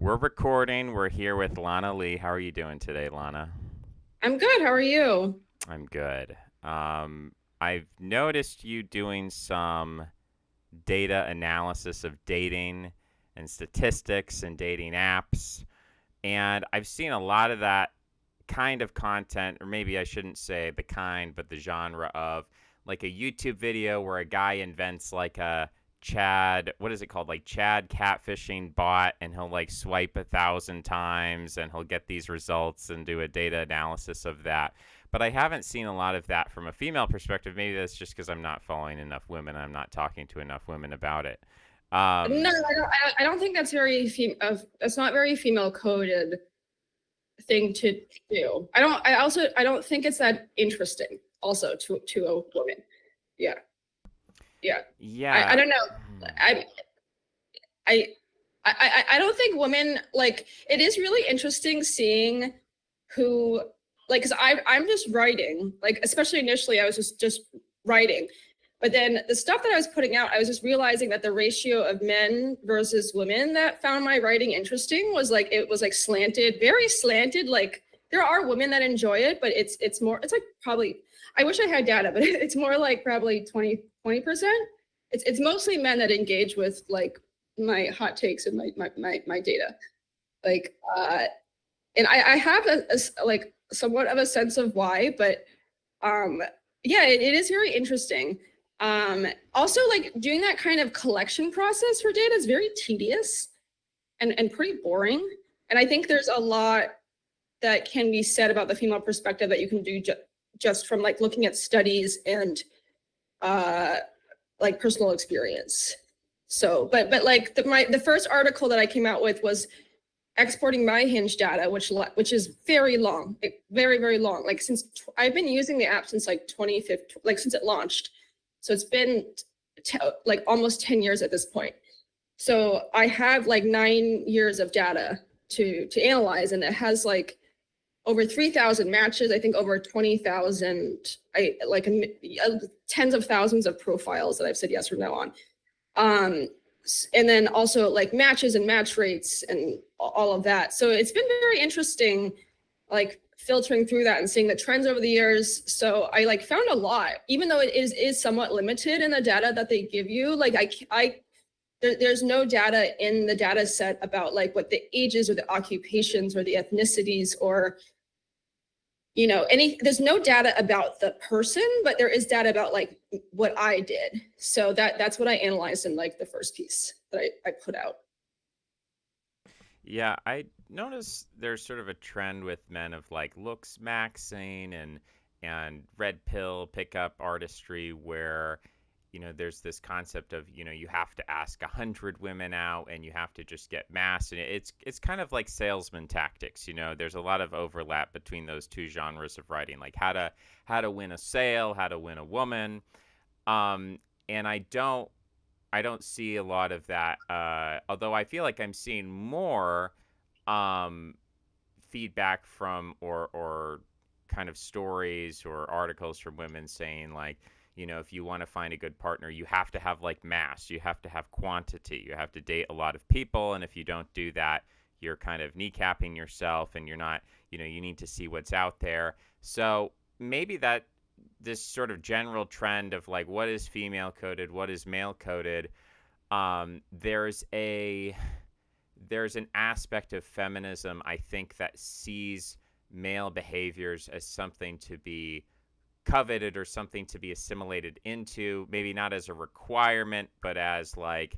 We're recording. We're here with Lana Lee. How are you doing today, Lana? I'm good. How are you? I'm good. I've noticed you doing some data analysis of dating and statistics and dating apps. And I've seen a lot of that kind of content, or maybe I shouldn't say the kind, but the genre of like a YouTube video where a guy invents like a Chad, what is it called? Like Chad catfishing bot, and he'll like swipe 1,000 times and he'll get these results and do a data analysis of that. But I haven't seen a lot of that from a female perspective. Maybe that's just because I'm not following enough women. I'm not talking to enough women about it. No, Um, I don't think that's that's not very female coded thing to do. I don't think it's that interesting also to a woman. Yeah. Yeah. I yeah. don't know. I I I don't think women like it is really interesting seeing who like because I'm just writing, like especially initially I was just writing. But then the stuff that I was putting out, I was just realizing that the ratio of men versus women that found my writing interesting was like it was like slanted, very slanted. Like there are women that enjoy it, but it's more it's like probably I wish I had data, but it's more like probably 20%. It's mostly men that engage with like my hot takes and my data. Like and I have like somewhat of a sense of why, but um yeah, it is very interesting. Also like doing that kind of collection process for data is very tedious and pretty boring. And I think there's a lot that can be said about the female perspective that you can do just from like looking at studies and uh like personal experience. So but like the first article that I came out with was exporting my Hinge data, which is very long, very long. Like since I've been using the app since like 2015, like since it launched, so it's been like almost 10 years at this point. So I have like 9 years of data to analyze, and it has like over 3,000 matches. I think over 20,000, tens of thousands of profiles that I've said yes or no on. Um, and then also like matches and match rates and all of that. So it's been very interesting, like filtering through that and seeing the trends over the years. So I like found a lot, even though it is somewhat limited in the data that they give you. Like there's no data in the data set about like what the ages or the occupations or the ethnicities or there's no data about the person, but there is data about like what I did. So that's what I analyzed in like the first piece that I put out. Yeah, I notice there's sort of a trend with men of like looks maxing and red pill pickup artistry where there's this concept of you have to ask 100 women out and you have to just get mass, and it's kind of like salesman tactics. There's a lot of overlap between those two genres of writing, like how to win a sale, how to win a woman. And I don't see a lot of that. Although I feel like I'm seeing more um, feedback from or kind of stories or articles from women saying like, if you want to find a good partner, you have to have like mass, you have to have quantity, you have to date a lot of people, and if you don't do that, you're kind of kneecapping yourself, and you're not, you need to see what's out there. So maybe that this sort of general trend of like what is female coded, what is male coded, there's an aspect of feminism, I think, that sees male behaviors as something to be coveted or something to be assimilated into, maybe not as a requirement, but as like,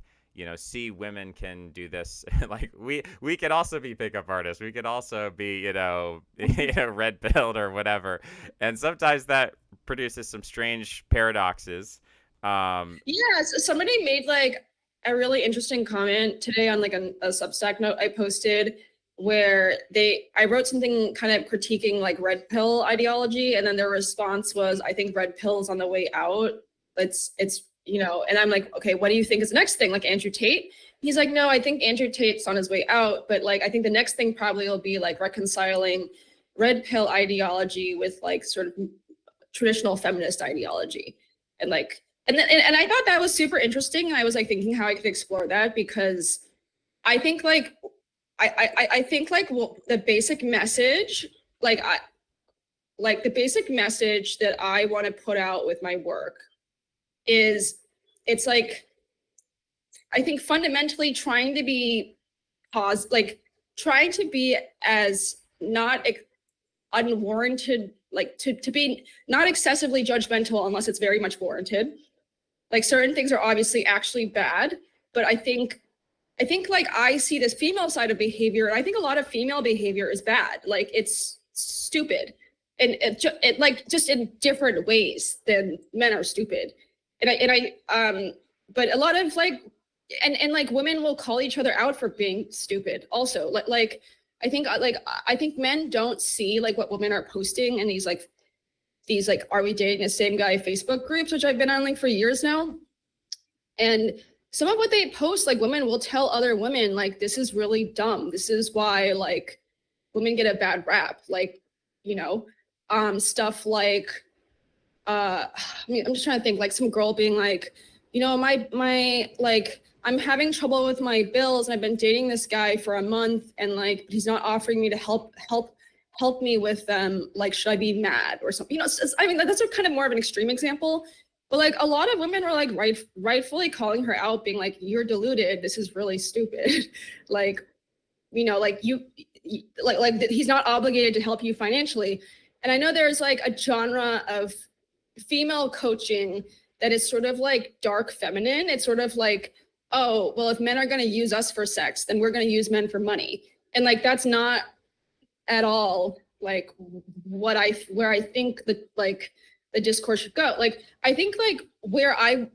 see, women can do this. Like we could also be pickup artists. We could also be, red pilled or whatever. And sometimes that produces some strange paradoxes. Yeah, so somebody made like a really interesting comment today on like a Substack note I posted where I wrote something kind of critiquing like red pill ideology, and then their response was, I think red pill's on the way out. And I'm like, okay, what do you think is the next thing? Like Andrew Tate? He's like, no, I think Andrew Tate's on his way out, but like I think the next thing probably will be like reconciling red pill ideology with like sort of traditional feminist ideology. And like and I thought that was super interesting. And I was like thinking how I could explore that, because I think like I think like the basic message, like I like the basic message that I want to put out with my work is it's like I think fundamentally trying to be like trying to be as not unwarranted, like to be not excessively judgmental unless it's very much warranted. Like certain things are obviously actually bad, but I think like I see this female side of behavior, and I think a lot of female behavior is bad. Like it's stupid, and it like just in different ways than men are stupid. But a lot of like, and like women will call each other out for being stupid. Also, like I think men don't see like what women are posting in these like are we dating the same guy Facebook groups, which I've been on like for years now, and some of what they post, like women will tell other women, like, this is really dumb. This is why like women get a bad rap. Like, you know, stuff like I mean, I'm just trying to think, like some girl being like, my like I'm having trouble with my bills and I've been dating this guy for a month and like he's not offering me to help me with them. Like, should I be mad or something? I mean, that's a kind of more of an extreme example, but like a lot of women are like rightfully calling her out, being like, you're deluded. This is really stupid. Like, like like he's not obligated to help you financially. And I know there's like a genre of female coaching that is sort of like dark feminine. It's sort of like, oh, well, if men are going to use us for sex, then we're going to use men for money. And like that's not at all like where I think that like the discourse should go. Like I think like where I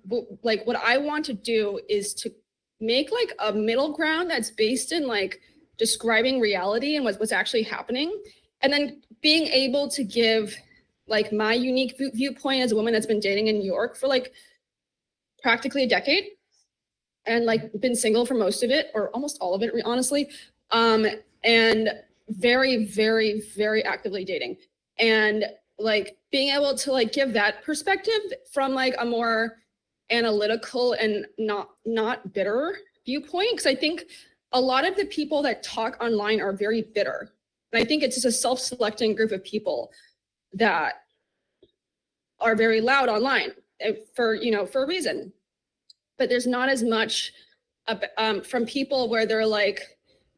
like what I want to do is to make like a middle ground that's based in like describing reality and what's actually happening, and then being able to give like my unique viewpoint as a woman that's been dating in New York for like practically a decade and like been single for most of it or almost all of it, honestly. And very, very, very actively dating. And like being able to like give that perspective from like a more analytical and not bitter viewpoint. Because I think a lot of the people that talk online are very bitter. And I think it's just a self-selecting group of people that are very loud online for a reason. But there's not as much from people where they're like,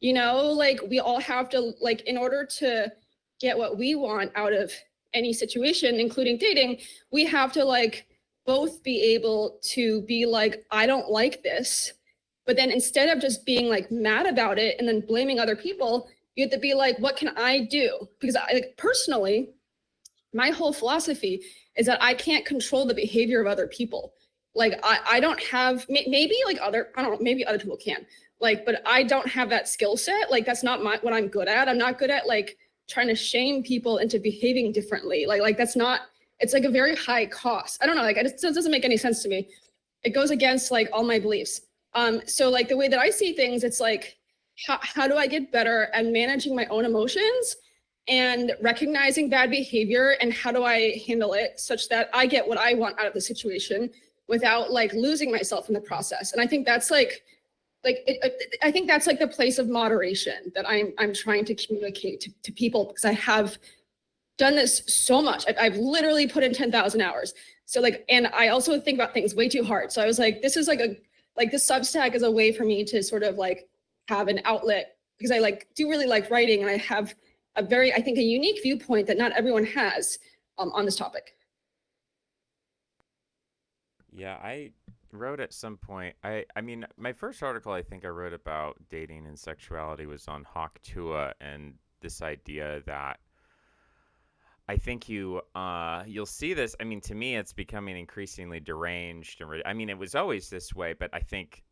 like we all have to, like, in order to get what we want out of any situation, including dating, we have to like both be able to be like, I don't like this. But then instead of just being like mad about it and then blaming other people, you have to be like, what can I do? Because like personally, my whole philosophy is that I can't control the behavior of other people. Like I don't have, maybe like I don't know, maybe other people can, like, but I don't have that skill set. Like that's not what I'm good at. I'm not good at like trying to shame people into behaving differently. Like that's not, it's like a very high cost. I don't know, like it doesn't make any sense to me. It goes against like all my beliefs. So like the way that I see things, it's like, how do I get better at managing my own emotions and recognizing bad behavior, and how do I handle it such that I get what I want out of the situation without like losing myself in the process. And I think that's I think that's like the place of moderation that I'm trying to communicate to people, because I have done this so much. I've literally put in 10,000 hours. So like, and I also think about things way too hard. So I was like, this is like this Substack is a way for me to sort of like have an outlet, because I like do really like writing, and I have a very, I think, a unique viewpoint that not everyone has on this topic. Yeah, I wrote at some point. I mean, my first article I think I wrote about dating and sexuality was on Hawk Tuah, and this idea that I think you'll see this. I mean, to me, it's becoming increasingly deranged. I mean, it was always this way, but I think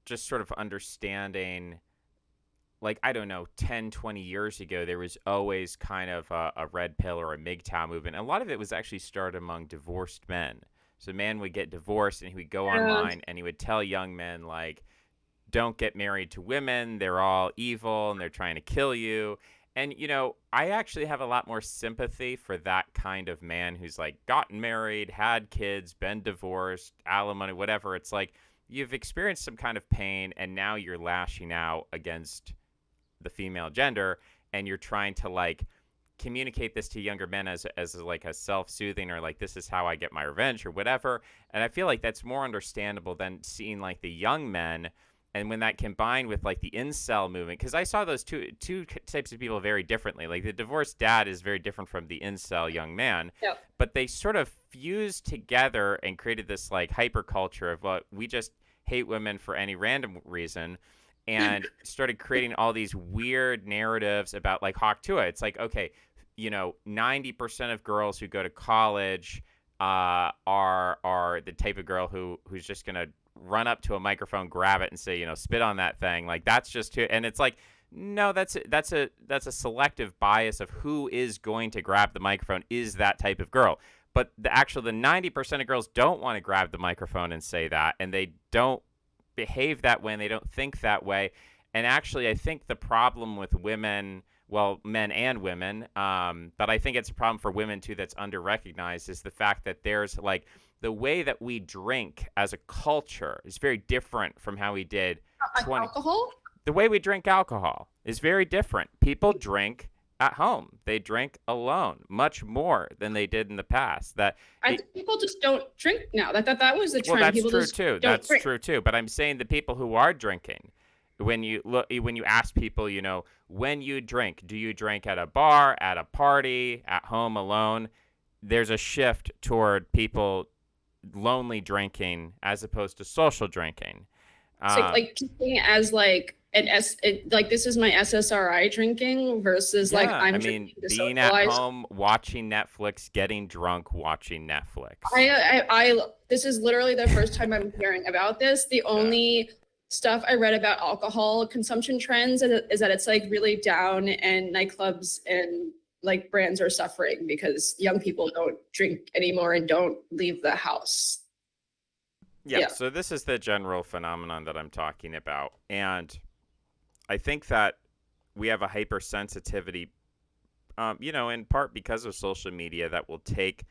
just sort of understanding, like, I don't know, 10, 20 years ago, there was always kind of a red pill or a MGTOW movement. And a lot of it was actually started among divorced men. So a man would get divorced and he would go Yeah. online and he would tell young men, like, don't get married to women. They're all evil and they're trying to kill you. And, I actually have a lot more sympathy for that kind of man who's like gotten married, had kids, been divorced, alimony, whatever. It's like you've experienced some kind of pain and now you're lashing out against the female gender, and you're trying to like communicate this to younger men as like a self-soothing, or like this is how I get my revenge or whatever. And I feel like that's more understandable than seeing like the young men. And when that combined with like the incel movement, because I saw those two types of people very differently. Like the divorced dad is very different from the incel young man, Yeah. but they sort of fused together and created this like hyper culture of what we just hate women for any random reason, and started creating all these weird narratives about like Hawk Tuah. It's like, okay, 90% of girls who go to college are the type of girl who's just gonna run up to a microphone, grab it, and say, spit on that thing. Like that's just too. And it's like, no, that's a selective bias of who is going to grab the microphone is that type of girl. But the 90% of girls don't want to grab the microphone and say that, and they don't behave that way, and they don't think that way. And actually, I think the problem with women, well, men and women, but I think it's a problem for women too that's under-recognized, is the fact that there's like the way that we drink as a culture is very different from how we did Like 20. alcohol? The way we drink alcohol is very different. People drink at home. They drink alone much more than they did in the past. I think people just don't drink now. That was the Well, trend. that's People true just too. don't That's drink. true too. But I'm saying the people who are drinking, when you ask people, when you drink, do you drink at a bar, at a party, at home alone? There's a shift toward people lonely drinking as opposed to social drinking. It's like drinking as like like this is my SSRI drinking versus like Yeah, I'm I drinking mean, to being at socialize. home, watching Netflix, getting drunk, watching Netflix. This is literally the first time I'm hearing about this. The Yeah. only stuff I read about alcohol consumption trends is that it's like really down, and nightclubs and like brands are suffering because young people don't drink anymore and don't leave the house. Yeah, Yeah. so this is the general phenomenon that I'm talking about. And I think that we have a hypersensitivity, in part because of social media, that will take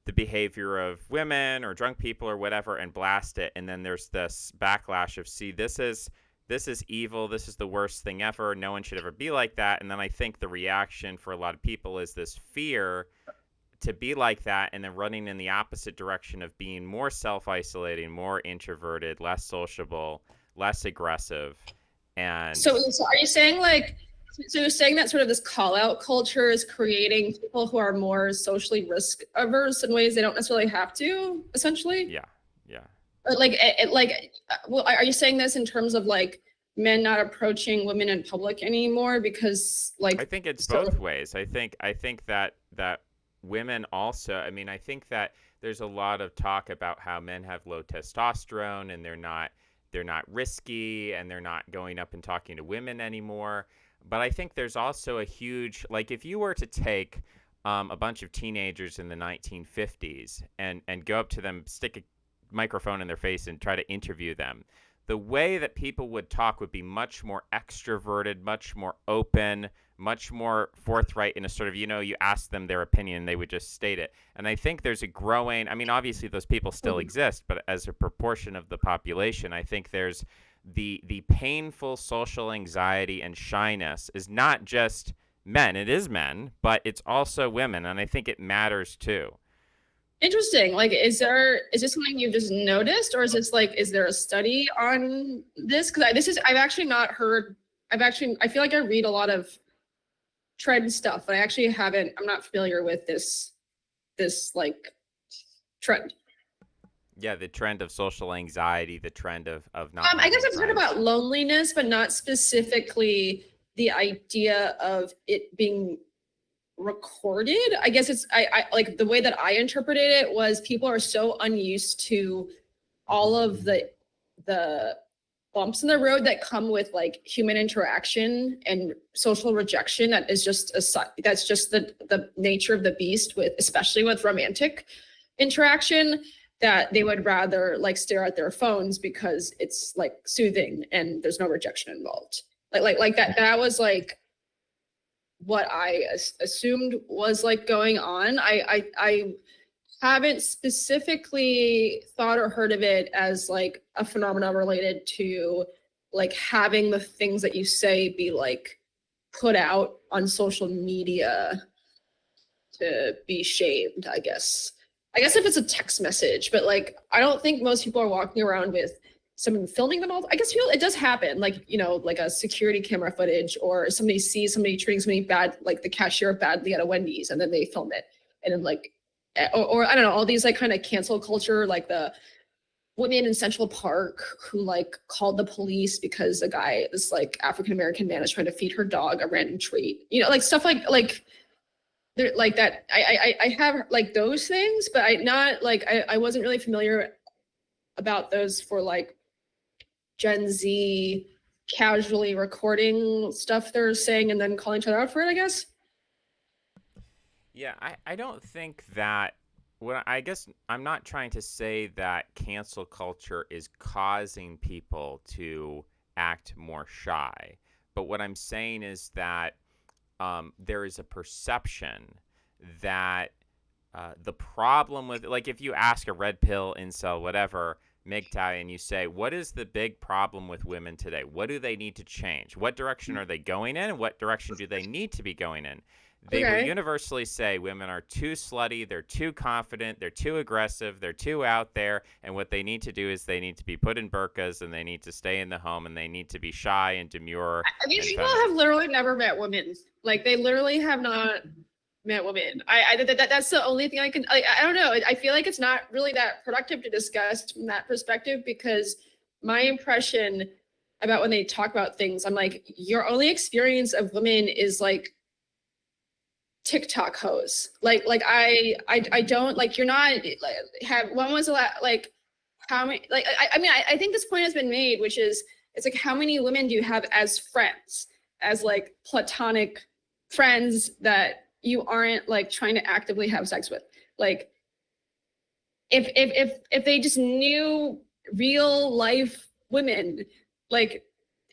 the behavior of women or drunk people or whatever and blast it. And then there's this backlash of, see, this is evil. This is the worst thing ever. No one should ever be like that. And then I think the reaction for a lot of people is this fear to be like that, and then running in the opposite direction of being more self-isolating, more introverted, less sociable, less aggressive. And So are you saying like, so you're saying that sort of this call out culture is creating people who are more socially risk averse in ways they don't necessarily have to, essentially? yeah, yeah. Like, well, are you saying this in terms of like men not approaching women in public anymore because I like, think it's so both ways. I think that women also, I mean, I think that there's a lot of talk about how men have low testosterone and they're not risky and they're not going up and talking to women anymore. But I think there's also a huge, like, if you were to take a bunch of teenagers in the 1950s and go up to them, stick a microphone in their face and try to interview them, the way that people would talk would be much more extroverted, much more open, much more forthright in a sort of, you ask them their opinion, they would just state it. And I think there's a growing, I mean, obviously those people still exist, but as a proportion of the population, I think there's the painful social anxiety and shyness is not just men. It is men, but it's also women. And I think it matters too. interesting. Like, is this something you've just noticed, or is this like, is there a study on this? Because I've actually not heard. I feel like I read a lot of trend stuff, but I actually haven't. I'm not familiar with this like trend. Yeah, the trend of social anxiety, the trend of not I guess having I've heard friends. about loneliness, but not specifically the idea of it being recorded. I guess I like the way that I interpreted it was people are so unused to all of the bumps in the road that come with like human interaction and social rejection that is just that's just the nature of the beast, with especially with romantic interaction, that they would rather like stare at their phones because it's like soothing and there's no rejection involved. Like that was like what I assumed was like going on. I haven't specifically thought or heard of it as like a phenomenon related to like having the things that you say be like put out on social media to be shamed, I guess. I guess if it's a text message, but like I don't think most people are walking around with someone filming them all. I guess it does happen, like like a security camera footage, or somebody sees somebody treating somebody bad, like the cashier badly at a Wendy's, and then they film it, and then like, or I don't know, all these like kind of cancel culture, like the woman in Central Park who like called the police because a guy, this like African American man, is trying to feed her dog a random treat, like stuff like there, like that. I have like those things, but I not like I wasn't really familiar about those for like Gen Z casually recording stuff they're saying and then calling each other out for it, I guess. Yeah, I don't think that. Well, I guess I'm not trying to say that cancel culture is causing people to act more shy. But what I'm saying is that there is a perception that the problem with, like, if you ask a red pill, incel, whatever, MGTOW, and you say, what is the big problem with women today? What do they need to change? What direction are they going in? And what direction do they need to be going in? They will Okay. universally say women are too slutty, they're too confident, they're too aggressive, they're too out there, and what they need to do is they need to be put in burqas and they need to stay in the home and they need to be shy and demure These and people feminine. have literally never met women. Like they literally have not met women. That's the only thing I can. I don't know. I feel like it's not really that productive to discuss from that perspective, because my impression about when they talk about things, I'm like, your only experience of women is like TikTok hoes. I don't like. You're not like have. When was the last like? How many? Like I mean I think this point has been made, which is it's like how many women do you have as friends, as like platonic friends that you aren't like trying to actively have sex with? Like if they just knew real life women, like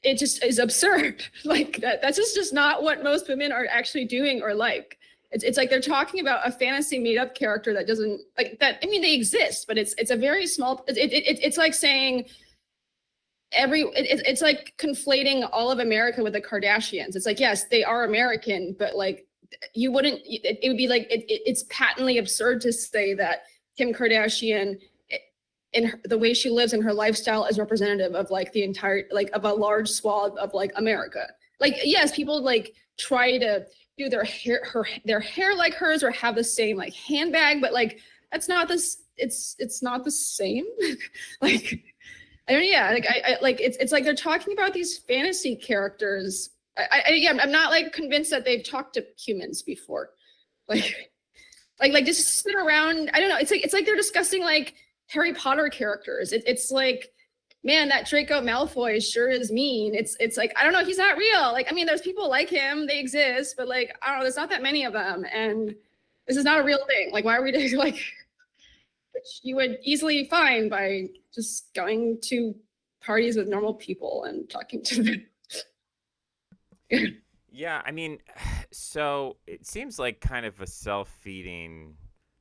it just is absurd. Like that's just not what most women are actually doing or like. It's like they're talking about a fantasy made up character that doesn't like that. I mean, they exist, but it's a very small. It's like saying it's like conflating all of America with the Kardashians. It's like, yes, they are American, but like you wouldn't. It would be like it's patently absurd to say that Kim Kardashian, in the way she lives and her lifestyle, is representative of like the entire like of a large swath of like America. Like yes, people like try to do their hair like hers or have the same like handbag, but like that's not this. It's not the same. Like I don't. Yeah, like I like it's like they're talking about these fantasy characters. Yeah, I'm not like convinced that they've talked to humans before. Like like just sit around. I don't know. It's like they're discussing like Harry Potter characters. It's like, man, that Draco Malfoy sure is mean. It's like I don't know. He's not real. Like I mean, there's people like him. They exist, but like I don't know. There's not that many of them, and this is not a real thing. Like why are we doing like? Which you would easily find by just going to parties with normal people and talking to them. Yeah, I mean, so it seems like kind of a self-feeding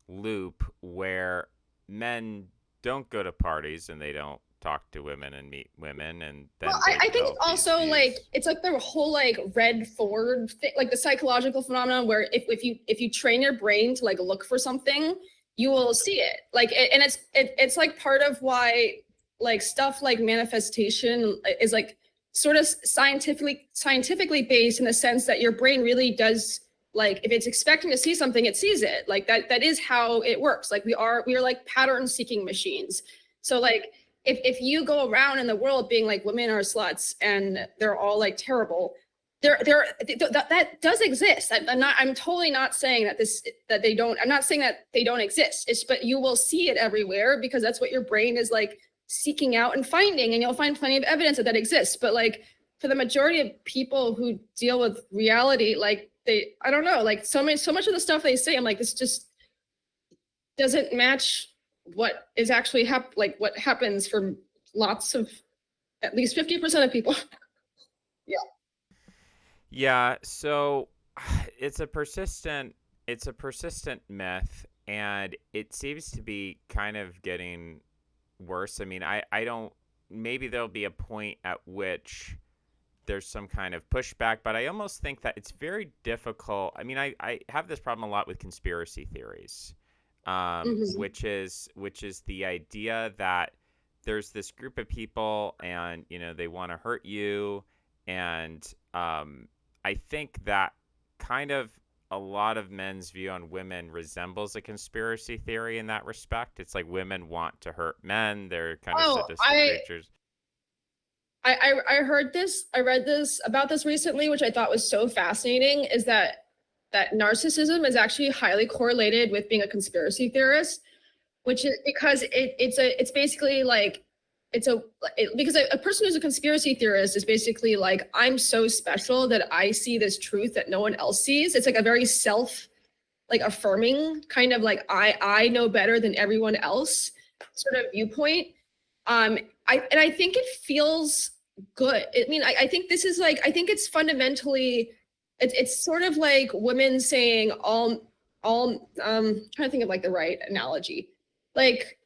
loop where men don't go to parties and they don't talk to women and meet women, and Well, then they I think it's develop these also like views. it's like the whole like red Ford thing, like the psychological phenomenon where if you train your brain to like look for something, you will see it. Like and it's like part of why like stuff like manifestation is like sort of scientifically based in the sense that your brain really does, like if it's expecting to see something, it sees it. Like that is how it works. Like we are like pattern seeking machines. So like if you go around in the world being like women are sluts and they're all like terrible, that does exist. I'm totally not saying that they don't. I'm not saying that they don't exist. It's but you will see it everywhere because that's what your brain is like seeking out and finding, and you'll find plenty of evidence that exists. But like for the majority of people who deal with reality, like I don't know, like so much of the stuff they say, I'm like, this just doesn't match what is actually like what happens for lots of at least 50% of people. Yeah. Yeah, so it's a persistent myth, and it seems to be kind of getting worse. I mean, I don't maybe there'll be a point at which there's some kind of pushback, but I almost think that it's very difficult. I mean, I have this problem a lot with conspiracy theories, Mhm. which is the idea that there's this group of people, and they want to hurt you, and I think that kind of a lot of men's view on women resembles a conspiracy theory in that respect. It's like women want to hurt men; they're kind of Oh, sadistic creatures. I heard this, I read this about this recently, which I thought was so fascinating, is that narcissism is actually highly correlated with being a conspiracy theorist, which is because it's basically like it's a because a person who's a conspiracy theorist is basically like, I'm so special that I see this truth that no one else sees. It's like a very self like affirming kind of like, I know better than everyone else sort of viewpoint. um I think it feels good. I mean, I think this is like, I think it's fundamentally, it's sort of like women saying trying to think of like the right analogy, like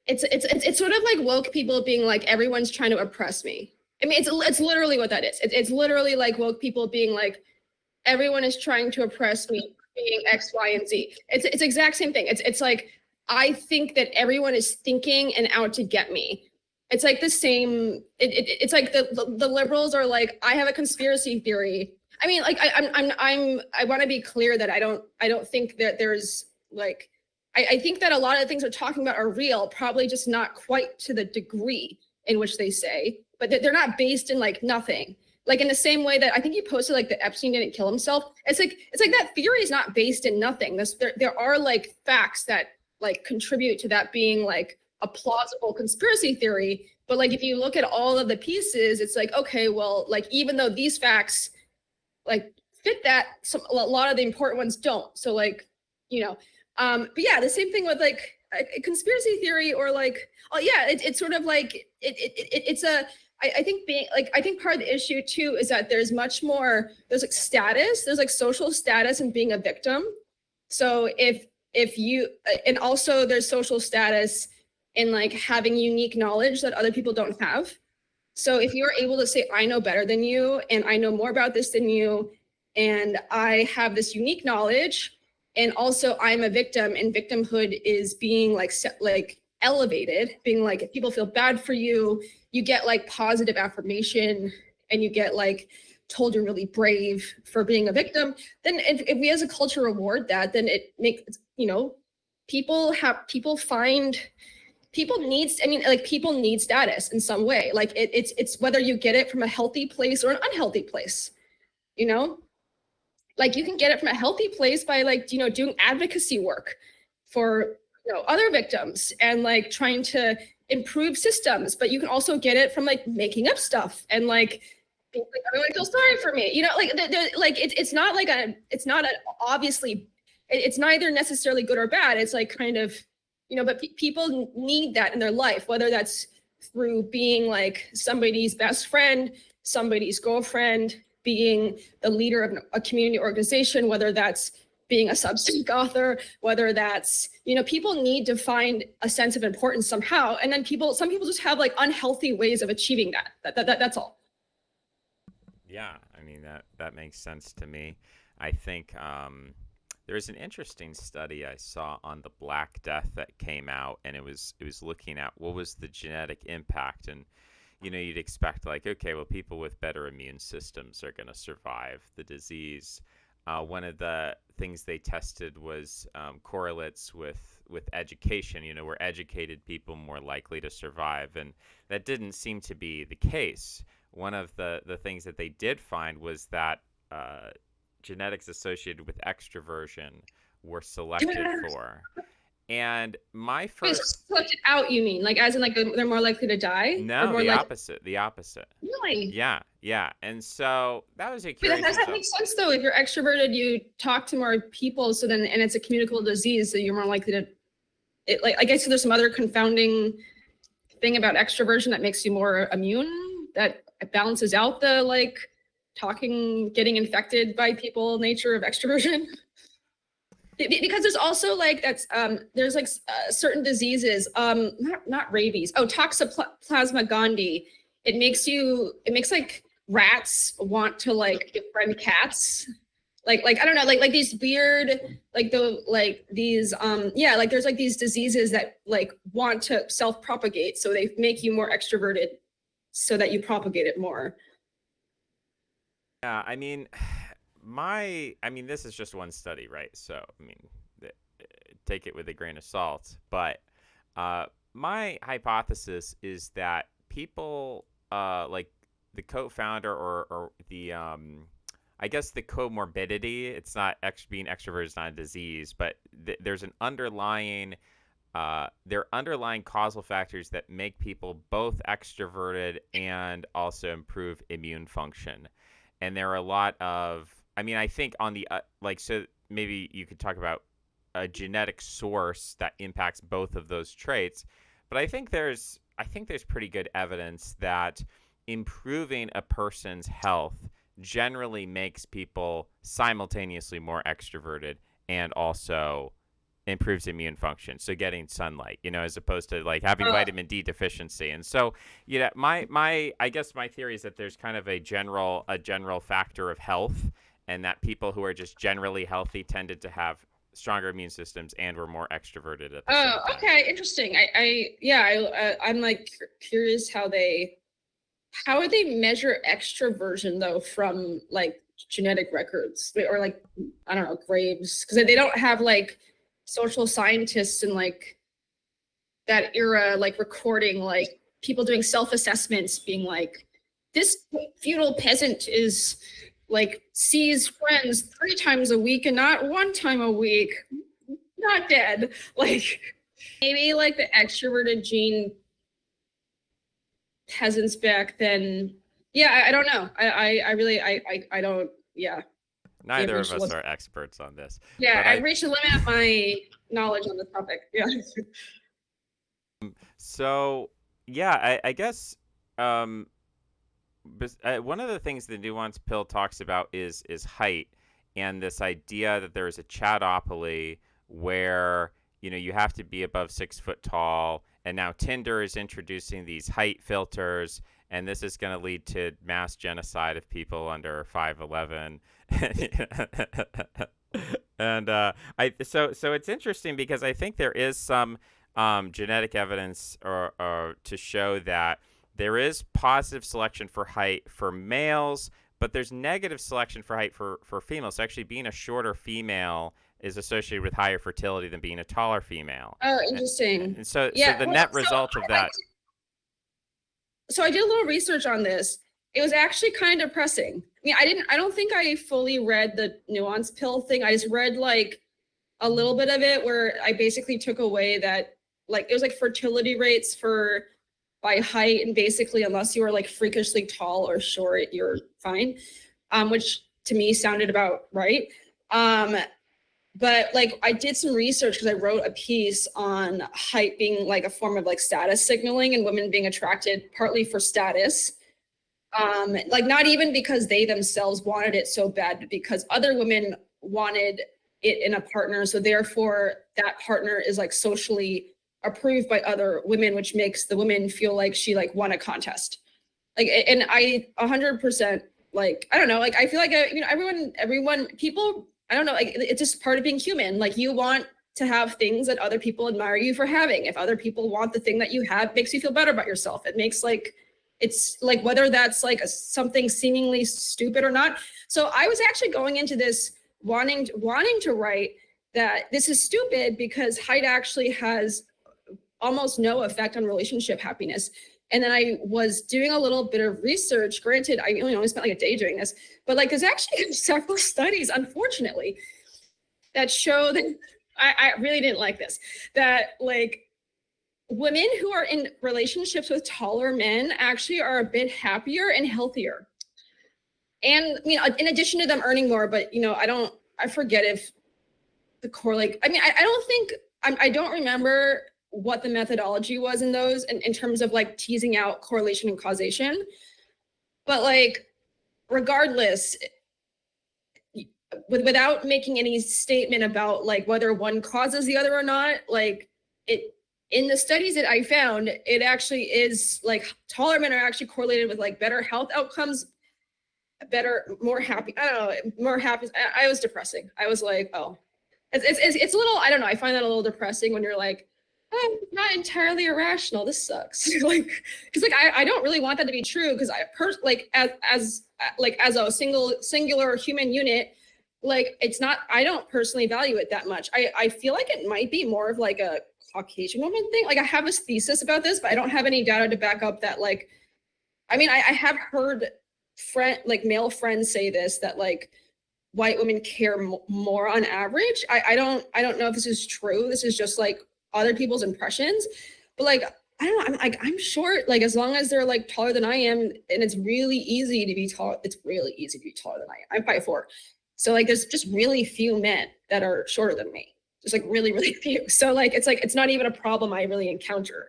it's sort of like woke people being like, everyone's trying to oppress me. I mean, it's literally what that is. It's literally like woke people being like, everyone is trying to oppress me being X, Y, and Z. It's exact same thing. It's like, I think that everyone is thinking and out to get me. It's like the same. It's like the liberals are like, I have a conspiracy theory. I mean, like I want to be clear that I don't think that there's like, I think that a lot of the things we're talking about are real, probably just not quite to the degree in which they say, but they're not based in like nothing. Like in the same way that I think you posted like that Epstein didn't kill himself. It's like that theory is not based in nothing. There are like facts that like contribute to that being like a plausible conspiracy theory. But like if you look at all of the pieces, it's like, okay, well, like even though these facts like fit that, a lot of the important ones don't. So like, you know, but yeah, the same thing with like a conspiracy theory, or like, oh yeah, it's sort of like it's a, I think being like, I think part of the issue too is that there's much more, there's like status, there's like social status in being a victim. So if you, and also there's social status in like having unique knowledge that other people don't have. So if you're able to say, I know better than you, and I know more about this than you, and I have this unique knowledge, and also I'm a victim, and victimhood is being like elevated, being like, if people feel bad for you, you get like positive affirmation, and you get like told you're really brave for being a victim. Then if we as a culture reward that, then it makes, people find, people needs, I mean, like people need status in some way. Like it's whether you get it from a healthy place or an unhealthy place, you know like you can get it from a healthy place by like, doing advocacy work for, other victims, and like trying to improve systems. But you can also get it from like making up stuff and like being like, everyone feels sorry for me, like like it's not like it's not an obviously, it's neither necessarily good or bad. It's like kind of, but people need that in their life, whether that's through being like somebody's best friend, somebody's girlfriend, being the leader of a community organization, whether that's being a Substack author, whether that's, people need to find a sense of importance somehow. And then some people just have like unhealthy ways of achieving that's all. Yeah, I mean that makes sense to me. I think there's an interesting study I saw on the Black Death that came out, and it was looking at what was the genetic impact. And you'd expect like, okay, well, people with better immune systems are going to survive the disease. One of the things they tested was correlates with education. Were educated people more likely to survive? And that didn't seem to be the case. One of the things that they did find was that genetics associated with extroversion were selected for. And my first, Selected out, you mean? Like as in like they're more likely to die? Or no, more the like, opposite, the opposite. really? Yeah, yeah. And so that was a But curious how does that result. make sense though? If you're extroverted, you talk to more people, so then, and it's a communicable disease, so you're more likely to, like, I guess there's some other confounding thing about extroversion that makes you more immune, that balances out the like talking, getting infected by people nature of extroversion. because there's also like there's like certain diseases, not rabies, oh, toxoplasma gondii. It makes like rats want to like befriend cats, like I don't know, like these weird, like these yeah, like there's like these diseases that like want to self-propagate, so they make you more extroverted so that you propagate it more. Yeah, I mean, I mean, this is just one study, right? So, I mean, take it with a grain of salt. But uh, my hypothesis is that people, like the co-founder or the, I guess the comorbidity, it's not being extrovert is not a disease, but there's an underlying there are underlying causal factors that make people both extroverted and also improve immune function. And there are a lot of, I mean, I think on the, like, so maybe you could talk about a genetic source that impacts both of those traits. But I think there's pretty good evidence that improving a person's health generally makes people simultaneously more extroverted and also improves immune function. So getting sunlight, as opposed to like having Uh, vitamin D deficiency. And so, my I guess my theory is that there's kind of a general factor of health, and that people who are just generally healthy tended to have stronger immune systems and were more extroverted at the oh, same time. okay, interesting. I'm like curious how would they measure extroversion though from like genetic records, or like I don't know, graves, because they don't have like social scientists in like that era like recording like people doing self-assessments being like, this feudal peasant is like sees friends 3 times a week and not 1 time a week, not dead. Like maybe like the extroverted gene peasants back then. Yeah, I don't know. I really I don't. Yeah, I've Neither of reached us the are experts on this, yeah, but I've reached the limit of my knowledge on the topic. Yeah. so yeah, I guess um, one of the things the nuance pill talks about is height, and this idea that there is a chatopoly where you have to be above 6 foot tall, and now Tinder is introducing these height filters, and this is going to lead to mass genocide of people under 5'11". And I so it's interesting because I think there is some genetic evidence or to show that there is positive selection for height for males, but there's negative selection for height for females. So actually, being a shorter female is associated with higher fertility than being a taller female. Oh, And, interesting. and so Yeah. the Well, net result of that. so I did a little research on this. It was actually kind of depressing. I mean, I don't think I fully read the nuance pill thing. I just read like a little bit of it where I basically took away that like it was like fertility rates for by height, and basically unless you were like freakishly tall or short, you're fine. Which to me sounded about right. Um, but like I did some research because I wrote a piece on height being like a form of like status signaling and women being attracted partly for status, like not even because they themselves wanted it so bad, but because other women wanted it in a partner, so therefore that partner is like socially approved by other women, which makes the woman feel like she like won a contest. Like, and I 100% like I don't know, like I feel like everyone people, I don't know, like it's just part of being human. Like you want to have things that other people admire you for having. If other people want the thing that you have, it makes you feel better about yourself. It makes like it's like whether that's like something seemingly stupid or not. So I was actually going into this wanting to write that this is stupid because height actually has almost no effect on relationship happiness. And then I was doing a little bit of research. Granted, I only spent like a day doing this, but like there's actually several studies, unfortunately, that show that I really didn't like this, that like women who are in relationships with taller men actually are a bit happier and healthier. And in addition to them earning more, but I forget if the core, like, I don't think, I don't remember what the methodology was in those in terms of like teasing out correlation and causation. But like, regardless, without making any statement about like whether one causes the other or not, like it in the studies that I found, it actually is like taller men are actually correlated with like better health outcomes, better, more happy. I don't know, more happy. I was depressing. I was like, oh, it's a little. I don't know. I find that a little depressing when you're like, I'm not entirely irrational. This sucks. Like, because like I don't really want that to be true. Because like as a singular human unit, like it's not. I don't personally value it that much. I feel like it might be more of like a Caucasian woman thing. Like I have a thesis about this, but I don't have any data to back up that. Like, I mean, I have heard male friends say this, that like white women care more on average. I don't know if this is true. This is just like other people's impressions, but like I don't know. I'm short. Like as long as they're like taller than I am, and it's really easy to be tall. It's really easy to be taller than I am. I'm 5'4", so like there's just really few men that are shorter than me. Just like really few. So like it's not even a problem I really encounter.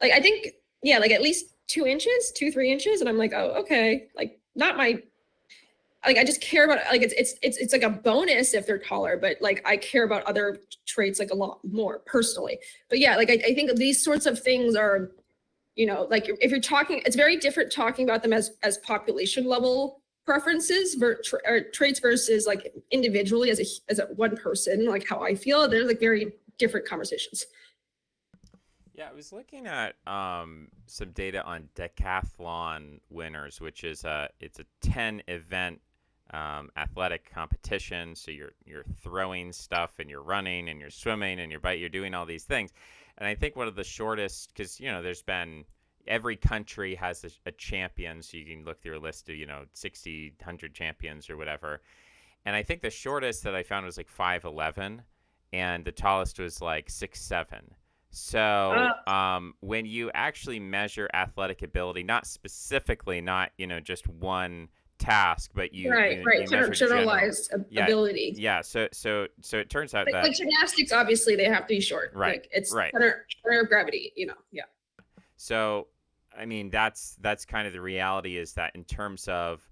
Like I think yeah, like at least 2 inches, 3 inches, and I'm like, oh okay, like not my like I just care about like it's like a bonus if they're taller, but like I care about other traits like a lot more personally. But yeah, like I think these sorts of things are, you know, like if you're talking, it's very different talking about them as population level preferences or traits versus like individually as a one person, like how I feel. They're like very different conversations. Yeah, I was looking at some data on decathlon winners, which is it's a 10 event athletic competition. So you're throwing stuff and you're running and you're swimming and you're doing all these things. And I think one of the shortest, because there's been every country has a champion, so you can look through a list of 60, 100 champions or whatever. And I think the shortest that I found was like 5'11", and the tallest was like 6'7". So when you actually measure athletic ability, not specifically, not just one task, but you measure Generalized yeah, ability. yeah. So it turns out that like gymnastics, obviously they have to be short. right, Like it's right. center of gravity. Yeah. So I mean that's kind of the reality, is that in terms of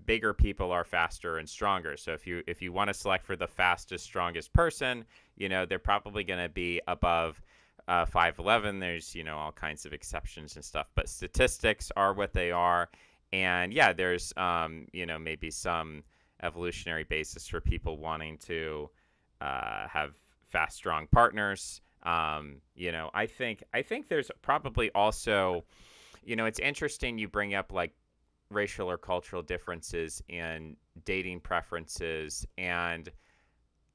bigger people are faster and stronger. So if you want to select for the fastest, strongest person, they're probably going to be above 5'11". There's all kinds of exceptions and stuff, but statistics are what they are. And yeah, there's maybe some evolutionary basis for people wanting to have fast, strong partners. I think there's probably also, it's interesting you bring up like racial or cultural differences in dating preferences. And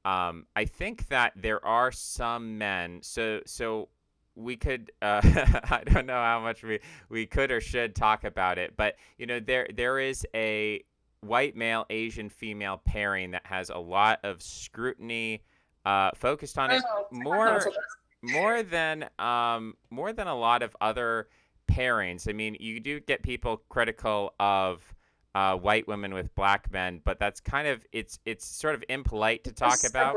I think that there are some men. So we could I don't know how much we could or should talk about it, but there is a white male Asian female pairing that has a lot of scrutiny focused on it, more more than a lot of other pairings. I mean, you do get people critical of white women with black men, but that's kind of it's sort of impolite to talk about.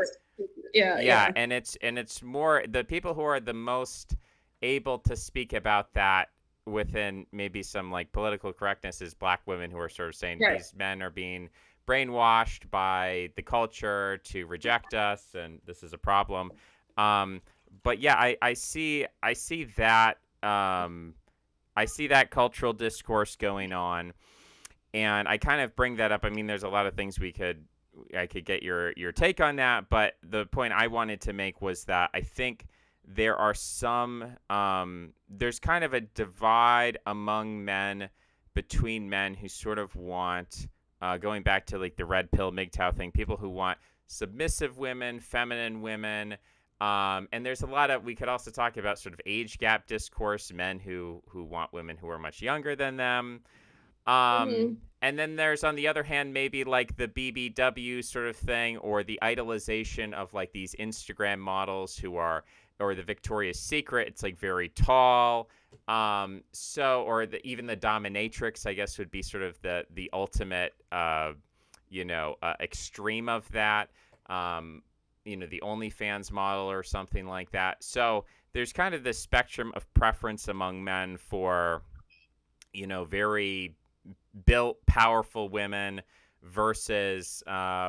Yeah. And it's more the people who are the most able to speak about that within maybe some like political correctness is black women, who are sort of saying these men are being brainwashed by the culture to reject us, and this is a problem. But yeah, I see that I see that cultural discourse going on, and I kind of bring that up. I mean, there's a lot of things I could get your take on that, but the point I wanted to make was that I think there are there's kind of a divide among men, between men who sort of want, going back to like the red pill MGTOW thing, people who want submissive women, feminine women. And there's a lot of, we could also talk about sort of age gap discourse, men who want women who are much younger than them. And then there's, on the other hand, maybe like the BBW sort of thing, or the idolization of like these Instagram models or the Victoria's Secret. It's like very tall. Or even the dominatrix, I guess, would be sort of the ultimate, extreme of that. The OnlyFans model or something like that. So there's kind of this spectrum of preference among men for, very built, powerful women versus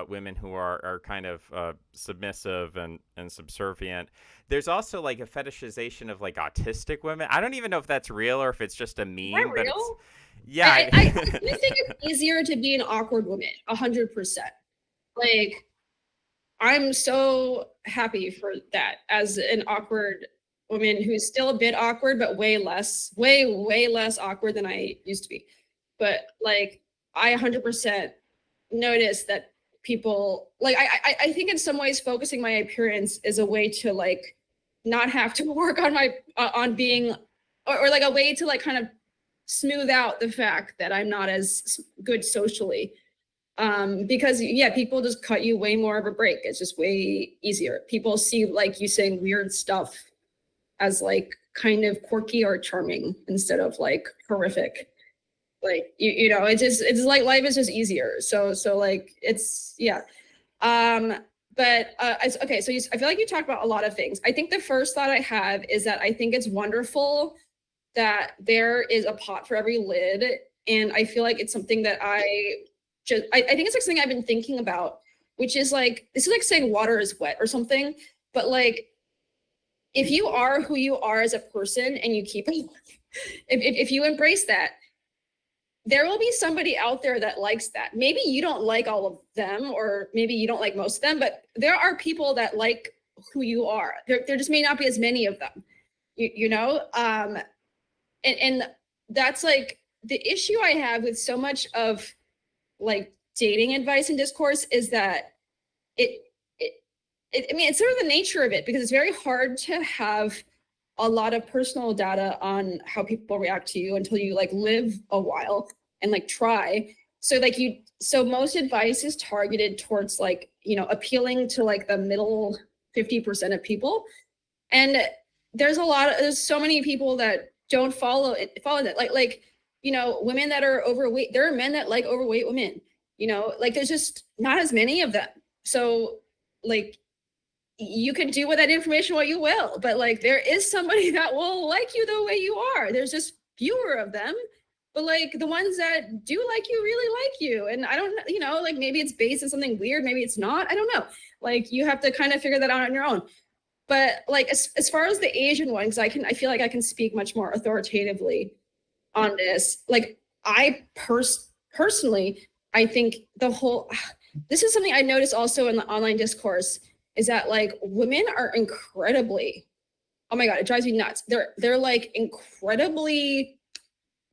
women who are kind of submissive and subservient. There's also like a fetishization of like autistic women. I don't even know if that's real or if it's just a Is that meme, but it's real? yeah. I do think it's easier to be an awkward woman, 100%. Like, I'm so happy for that as an awkward woman who's still a bit awkward, but way less awkward than I used to be. But like, I 100% notice that people like I think in some ways focusing my appearance is a way to like not have to work on my on being or like a way to like kind of smooth out the fact that I'm not as good socially. Because yeah, people just cut you way more of a break. It's just way easier. People see like you saying weird stuff as like kind of quirky or charming instead of like horrific. Like you know, it's like life is just easier. So like it's yeah. Um, but okay, so I feel like you talked about a lot of things. I think the first thought I have is that I think it's wonderful that there is a pot for every lid, and I feel like it's something that I think it's something I've been thinking about, which is like this is like saying water is wet or something, but like if you are who you are as a person and you keep it, if you embrace that, there will be somebody out there that likes that. Maybe you don't like all of them, or maybe you don't like most of them, but there are people that like who you are. There just may not be as many of them, you know? And that's like the issue I have with so much of like dating advice and discourse is that it, I mean, it's sort of the nature of it because it's very hard to have a lot of personal data on how people react to you until you like live a while and like try. So like so most advice is targeted towards like, you know, appealing to like the middle 50% of people. And there's so many people that don't follow that. Like, you know, women that are overweight, there are men that like overweight women, you know, like there's just not as many of them. So like you can do with that information what you will, but like there is somebody that will like you the way you are. There's just fewer of them, but like the ones that do like you really like you. And I don't, you know, like maybe it's based on something weird, maybe it's not. I don't know. Like you have to kind of figure that out on your own. But like as far as the Asian one, because I feel like I can speak much more authoritatively on this. Like personally, I think the whole this is something I noticed also in the online discourse is that like women are incredibly, oh my god, it drives me nuts. They're like incredibly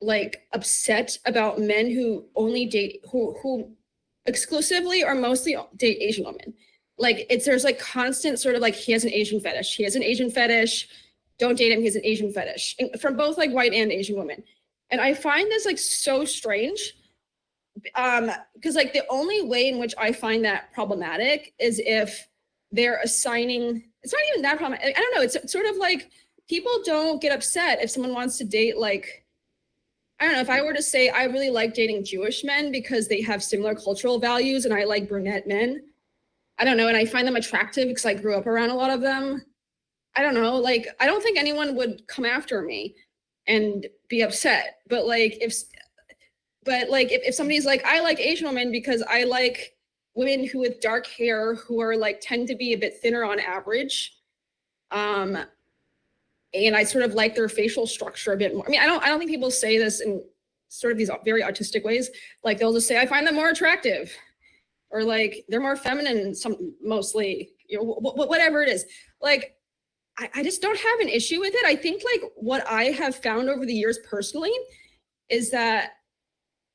like upset about men who only date who exclusively or mostly date Asian women. Like there's like constant sort of like he has an Asian fetish. He has an Asian fetish. Don't date him. He has an Asian fetish from both like white and Asian women. And I find this like so strange because like the only way in which I find that problematic is if they're assigning, it's not even that problem. I don't know. It's sort of like people don't get upset if someone wants to date like, I don't know, if I were to say I really like dating Jewish men because they have similar cultural values and I like brunette men. I don't know, and I find them attractive because I grew up around a lot of them. I don't know, like I don't think anyone would come after me and be upset. If somebody's like, I like Asian women because I like women who with dark hair who are like tend to be a bit thinner on average. And I sort of like their facial structure a bit more. I mean, I don't think people say this in sort of these very autistic ways. Like they'll just say, I find them more attractive, or like they're more feminine, mostly, you know, whatever it is. Like I just don't have an issue with it. I think like what I have found over the years personally is that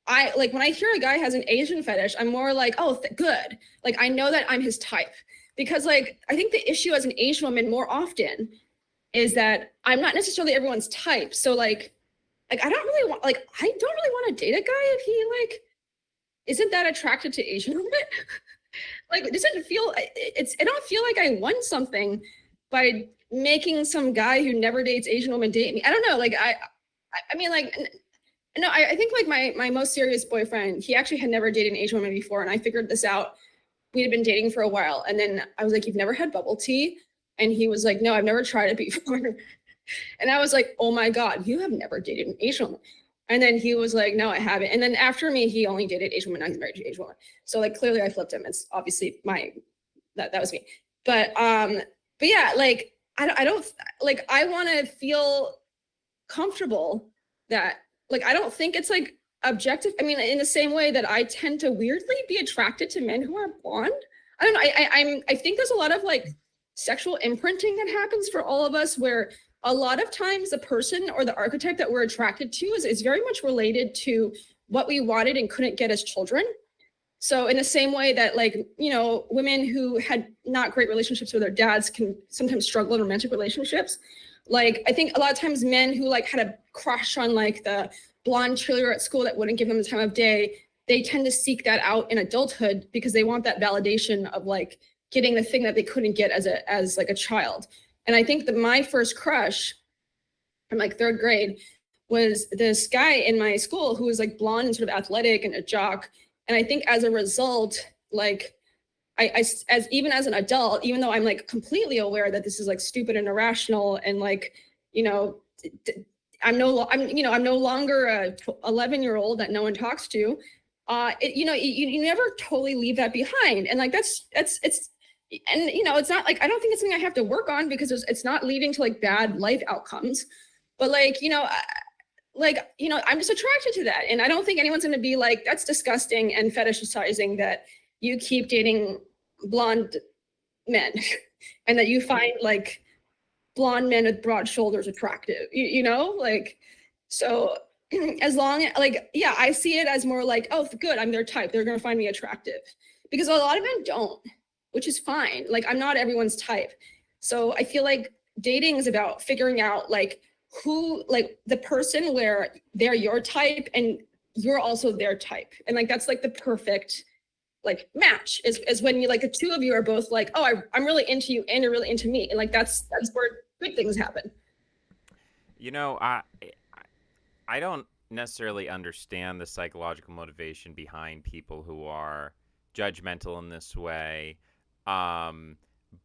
I like when I hear a guy has an Asian fetish, I'm more like, oh, good. Like I know that I'm his type, because like I think the issue as an Asian woman more often is that I'm not necessarily everyone's type. So like I don't really want to date a guy if he like isn't that attracted to Asian women. Like it doesn't feel I don't feel like I won something by making some guy who never dates Asian women date me. I don't know. Like I mean like no, I think like my most serious boyfriend, he actually had never dated an Asian woman before, and I figured this out. We had been dating for a while, and then I was like, "You've never had bubble tea?" And he was like, "No, I've never tried it before." And I was like, "Oh my god, you have never dated an Asian woman?" And then he was like, no, I haven't. And then after me, he only dated Asian women. I was married to Asian women. So like clearly I flipped him. It's obviously that was me. But yeah, like I don't like, I want to feel comfortable that like, I don't think it's like objective. I mean, in the same way that I tend to weirdly be attracted to men who are blonde. I don't know. I think there's a lot of like sexual imprinting that happens for all of us, where a lot of times the person or the archetype that we're attracted to is very much related to what we wanted and couldn't get as children. So in the same way that, like, you know, women who had not great relationships with their dads can sometimes struggle in romantic relationships. Like, I think a lot of times men who like had a crush on like the blonde cheerleader at school that wouldn't give them the time of day, they tend to seek that out in adulthood because they want that validation of like getting the thing that they couldn't get as like a child. And I think that my first crush from like third grade was this guy in my school who was like blonde and sort of athletic and a jock. And I think as a result, like as even as an adult, even though I'm like completely aware that this is like stupid and irrational, and like, you know, I'm no longer a 11-year-old that no one talks to. You never totally leave that behind, and like it's and you know, it's not like, I don't think it's something I have to work on because it's not leading to like bad life outcomes, but like, you know, I'm just attracted to that, and I don't think anyone's going to be like, that's disgusting and fetishizing that you keep dating blonde men and that you find like blonde men with broad shoulders attractive, you know, like, so as long as like, yeah, I see it as more like, oh good, I'm their type, they're going to find me attractive, because a lot of men don't, which is fine. Like, I'm not everyone's type. So I feel like dating is about figuring out like who, like the person where they're your type and you're also their type, and like that's like the perfect like match is when you like the two of you are both like, oh, I'm really into you and you're really into me, and like that's where good things happen. You know, I don't necessarily understand the psychological motivation behind people who are judgmental in this way. Um,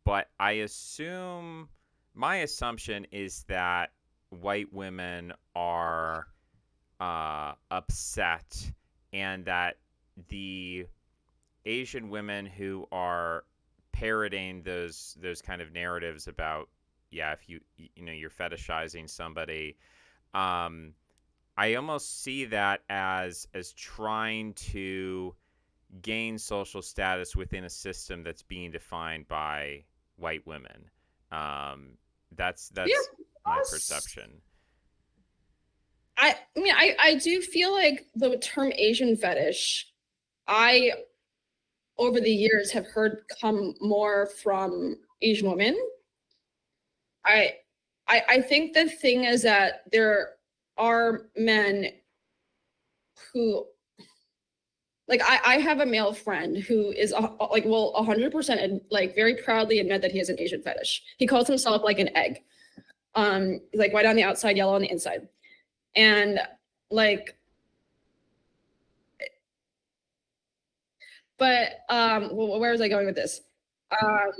but I assume my assumption is that white women are upset, and that the Asian women who are parroting those kind of narratives about, yeah, if you know, you're fetishizing somebody, um, I almost see that as trying to gain social status within a system that's being defined by white women. Um, Yeah. that's my perception. I mean, I do feel like the term Asian fetish, I over the years have heard come more from Asian women. I I think the thing is that there are men who, like, I have a male friend who is like, will 100% and like very proudly admit that he has an Asian fetish. He calls himself like an egg, like white on the outside, yellow on the inside, and like, but where was I going with this? Um,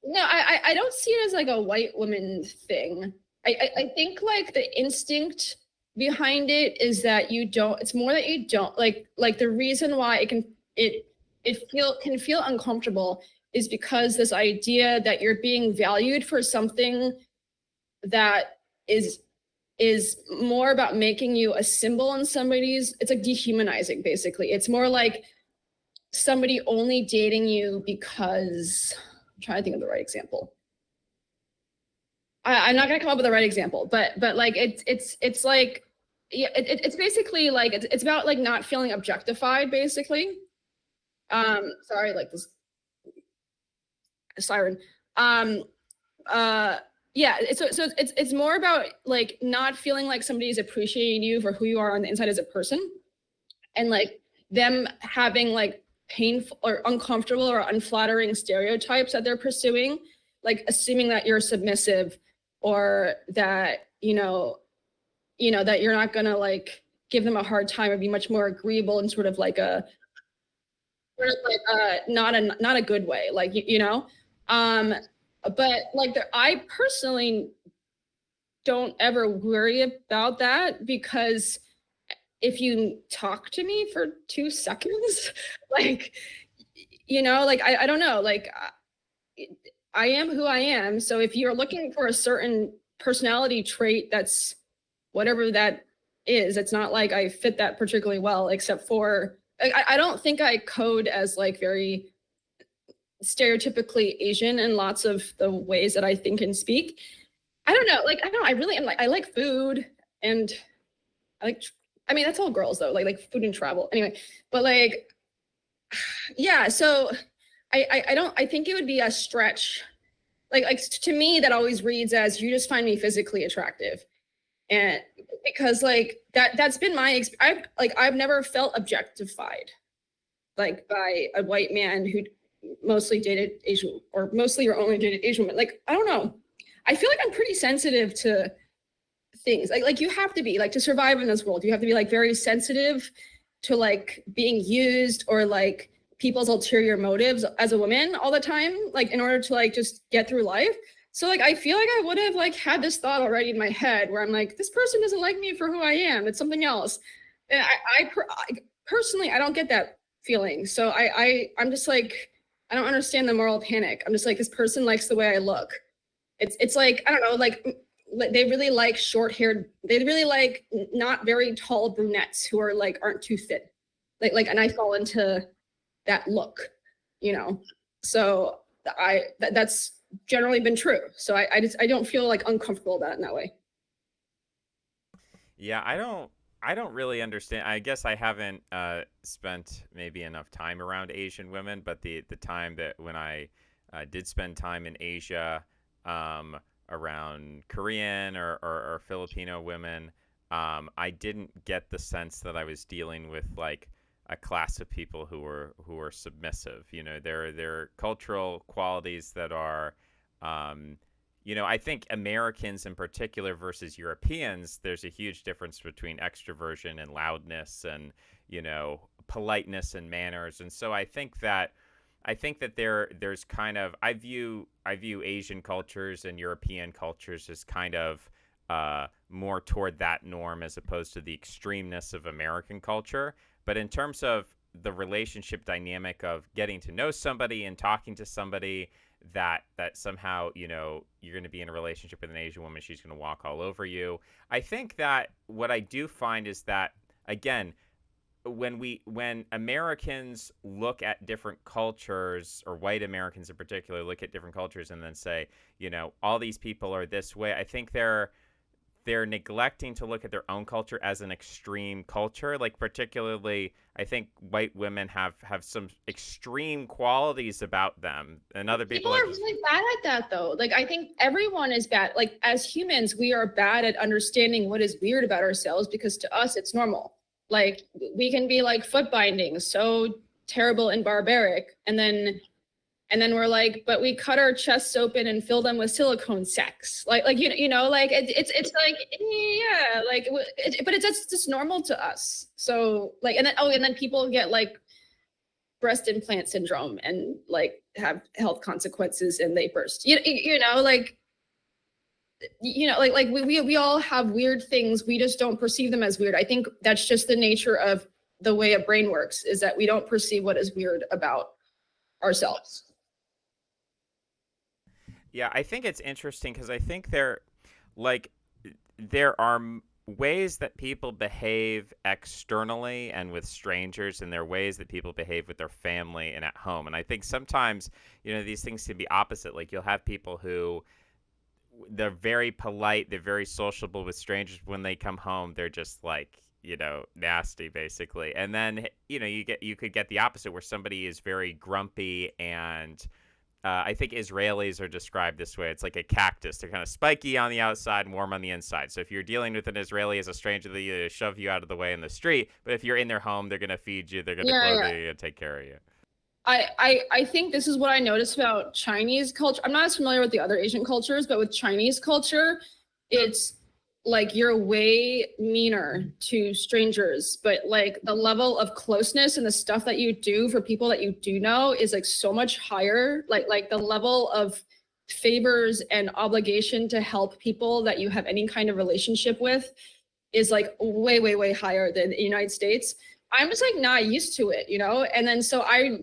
no, I don't see it as like a white woman thing. I think like the instinct behind it is that you don't, it's more that you don't like the reason why it can feel uncomfortable is because this idea that you're being valued for something that is more about making you a symbol in somebody's, it's like dehumanizing basically. It's more like somebody only dating you because, I'm trying to think of the right example. I'm not gonna come up with the right example, but like it's like, yeah, it's basically like it's about like not feeling objectified basically. Sorry, like this siren. Um, yeah, it's more about like not feeling like somebody is appreciating you for who you are on the inside as a person, and like them having like painful or uncomfortable or unflattering stereotypes that they're pursuing, like assuming that you're submissive, or that that you're not gonna like give them a hard time or be much more agreeable in sort of like a not a good way, like um but like I personally don't ever worry about that because if you talk to me for 2 seconds, like, you know, like I don't know, like I am who I am. So if you're looking for a certain personality trait that's whatever that is, it's not like I fit that particularly well, except for I don't think I code as like very stereotypically Asian in lots of the ways that I think and speak. I don't know, like I don't know, I really am like I like food and I like I mean that's all girls though, like food and travel. Anyway, but like yeah, so I don't I think it would be a stretch. Like to me that always reads as you just find me physically attractive. And because like that's been my experience. I've never felt objectified like by a white man who mostly dated Asian or mostly or only dated Asian women. Like I don't know. I feel like I'm pretty sensitive to things. Like you have to be like to survive in this world. You have to be like very sensitive to like being used or like people's ulterior motives as a woman all the time, like in order to like just get through life. So like I feel like I would have like had this thought already in my head where I'm like, this person doesn't like me for who I am. It's something else. And I personally I don't get that feeling. So I'm just like I don't understand the moral panic. I'm just like this person likes the way I look. It's like I don't know like they really like short haired. They really like not very tall brunettes who are like aren't too fit. Like and I fall into that look, you know. So that's generally been true. So I don't feel like uncomfortable about it in that way. Yeah, I don't really understand. I guess I haven't spent maybe enough time around Asian women, but the time that when I did spend time in Asia, around Korean or Filipino women, I didn't get the sense that I was dealing with like a class of people who were submissive. You know, there are cultural qualities that are I think Americans in particular versus Europeans, there's a huge difference between extroversion and loudness and, politeness and manners. And so I think that there's kind of I view Asian cultures and European cultures as kind of more toward that norm as opposed to the extremeness of American culture. But in terms of the relationship dynamic of getting to know somebody and talking to somebody that somehow you're going to be in a relationship with an Asian woman, she's going to walk all over you. I think that what I do find is that again, when Americans look at different cultures, or white Americans in particular look at different cultures and then say, all these people are this way, I think they're neglecting to look at their own culture as an extreme culture. Like particularly, I think white women have some extreme qualities about them, and other people Are like really bad at that though. Like I think everyone is bad. Like as humans, we are bad at understanding what is weird about ourselves because to us it's normal. Like we can be like foot binding, so terrible and barbaric, and then we're like, but we cut our chests open and fill them with silicone sex. Like like it's like yeah, like but it's just normal to us. So like and then people get like breast implant syndrome and like have health consequences and they burst. Like like we all have weird things. We just don't perceive them as weird. I think that's just the nature of the way a brain works, is that we don't perceive what is weird about ourselves. Yeah, I think it's interesting because I think like there are ways that people behave externally and with strangers, and there are ways that people behave with their family and at home. And I think sometimes, these things can be opposite. Like you'll have people who they're very polite, they're very sociable with strangers. When they come home, they're just like, nasty basically. And then, you could get the opposite where somebody is very grumpy and I think Israelis are described this way. It's like a cactus. They're kind of spiky on the outside and warm on the inside. So if you're dealing with an Israeli as a stranger, they shove you out of the way in the street. But if you're in their home, they're going to feed you, they're going to clothe you, and take care of you. I think this is what I noticed about Chinese culture. I'm not as familiar with the other Asian cultures, but with Chinese culture, it's like you're way meaner to strangers, but like the level of closeness and the stuff that you do for people that you do know is like so much higher. Like the level of favors and obligation to help people that you have any kind of relationship with is like way, way, way higher than the United States. I'm just like not used to it, you know? And then so I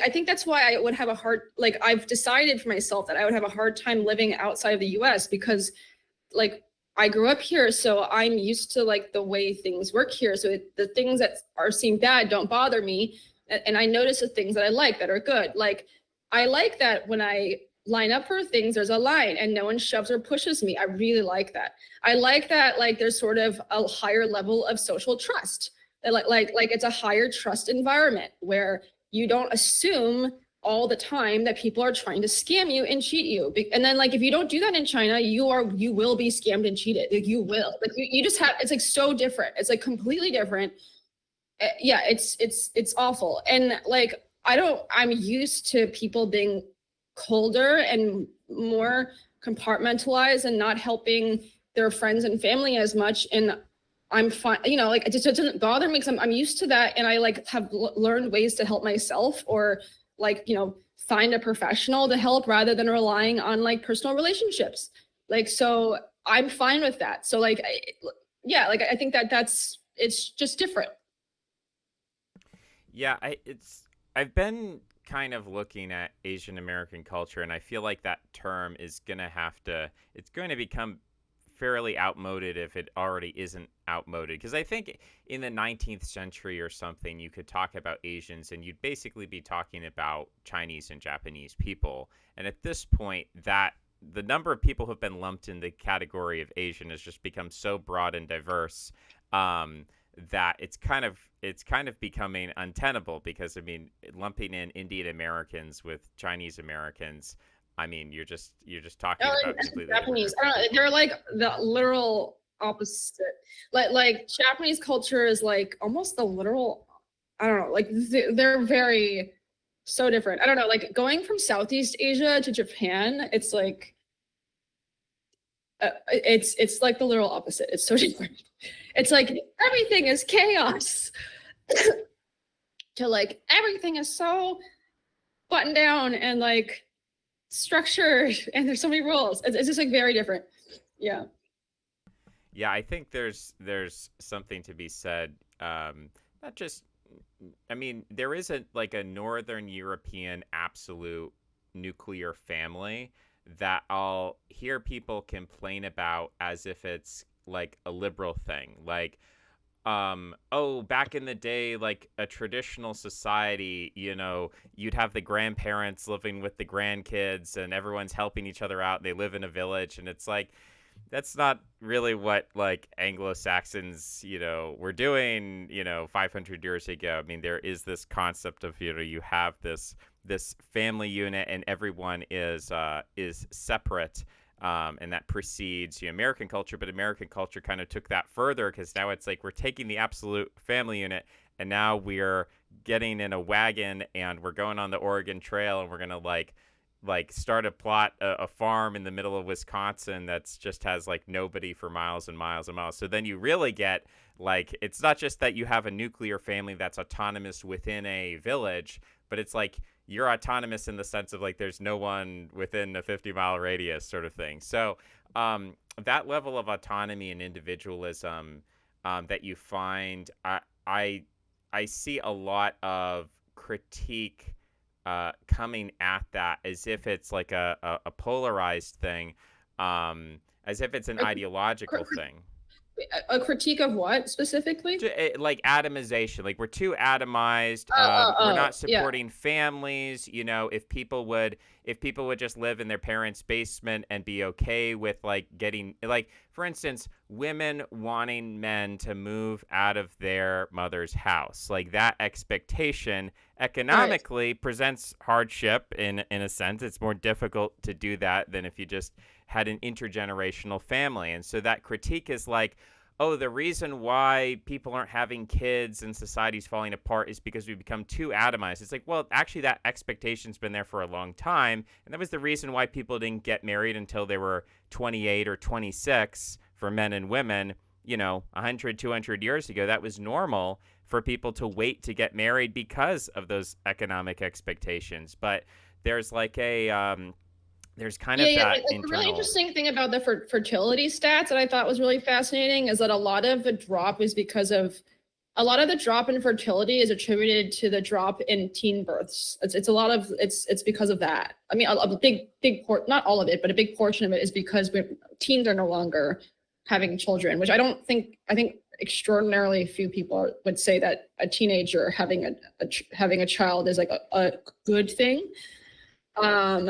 think that's why I would have a hard, like, I've decided for myself that I would have a hard time living outside of the US because like I grew up here, so I'm used to like the way things work here. So the things that are seen bad don't bother me, and I notice the things that I like that are good. Like I like that when I line up for things, there's a line and no one shoves or pushes me. I really like that. I like that like there's sort of a higher level of social trust. Like it's a higher trust environment where you don't assume all the time that people are trying to scam you and cheat you. And then like if you don't do that in China, you will be scammed and cheated. Like you will. Like you just have, it's like so different. It's like completely different. Yeah, it's awful. And like I'm used to people being colder and more compartmentalized and not helping their friends and family as much. And I'm fine, you know, like it just doesn't bother me because I'm used to that. And I like have learned ways to help myself or like, you know, find a professional to help rather than relying on like personal relationships. Like, so I'm fine with that. So like, yeah, like I think that it's just different. Yeah, I've been kind of looking at Asian American culture, and I feel like that term is gonna have to it's going to become fairly outmoded if it already isn't outmoded. Because I think in the 19th century or something, you could talk about Asians, and you'd basically be talking about Chinese and Japanese people. And at this point, that the number of people who've been lumped in the category of Asian has just become so broad and diverse. That it's kind of becoming untenable because I mean lumping in Indian Americans with Chinese Americans, I mean you're just talking Oh, about and completely Japanese, different. I don't know, they're like the literal opposite. Like Japanese culture is like almost the literal, I don't know, like they're very so different. I don't know, like going from Southeast Asia to Japan, it's like it's like the literal opposite. It's so different. It's like everything is chaos to like everything is so buttoned down and like structured and there's so many rules. It's just like very different. Yeah. Yeah, I think there's something to be said. Not just, I mean, there is a Northern European absolute nuclear family that I'll hear people complain about as if it's like a liberal thing. Like, oh, back in the day, like a traditional society, you'd have the grandparents living with the grandkids and everyone's helping each other out. They live in a village, and it's like that's not really what like Anglo-Saxons, were doing, 500 years ago. I mean, there is this concept of, you have this family unit and everyone is separate. And that precedes American culture, but American culture kind of took that further because now it's like we're taking the absolute family unit and now we're getting in a wagon and we're going on the Oregon Trail and we're gonna like start a farm in the middle of Wisconsin that's just has like nobody for miles and miles and miles. So then you really get like it's not just that you have a nuclear family that's autonomous within a village, but it's like you're autonomous in the sense of like there's no one within a 50-mile radius sort of thing. So that level of autonomy and individualism that you find, I I see a lot of critique coming at that as if it's like a polarized thing, as if it's an ideological thing. A critique of what specifically? Like atomization, like we're too atomized. We're Oh, not yeah. supporting families. If people would just live in their parents' basement and be okay with like getting, like, for instance, women wanting men to move out of their mother's house, like that expectation Right. economically presents hardship in a sense. It's more difficult to do that than if you just had an intergenerational family. And so that critique is like, oh, the reason why people aren't having kids and society's falling apart is because we become too atomized. It's like, well, actually, that expectation's been there for a long time. And that was the reason why people didn't get married until they were 28 or 26 for men and women, 100, 200 years ago. That was normal for people to wait to get married because of those economic expectations. But there's like there's kind Yeah, of yeah. that Like the really internal. interesting thing about the fertility stats that I thought was really fascinating is that a lot of the drop is because of a lot of the drop in fertility is attributed to the drop in teen births. It's a lot of it's because of that. I mean, a big port, not all of it, but a big portion of it is because teens are no longer having children, which I don't think. I think extraordinarily few people would say that a teenager having having a child is like a good thing. Um,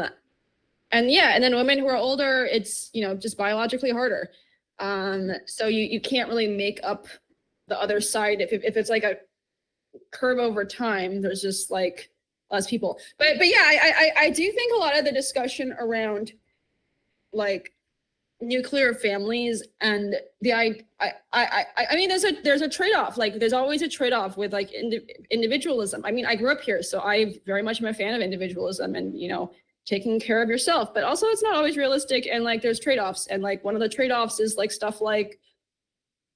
and yeah, and then women who are older, it's just biologically harder. So you can't really make up the other side if it's like a curve over time. There's just like less people. But yeah, I do think a lot of the discussion around like nuclear families and the I mean there's a trade-off. Like there's always a trade-off with like individualism. I mean, I grew up here, so I very much am a fan of individualism and taking care of yourself, but also it's not always realistic, and like there's trade-offs, and like one of the trade-offs is like stuff like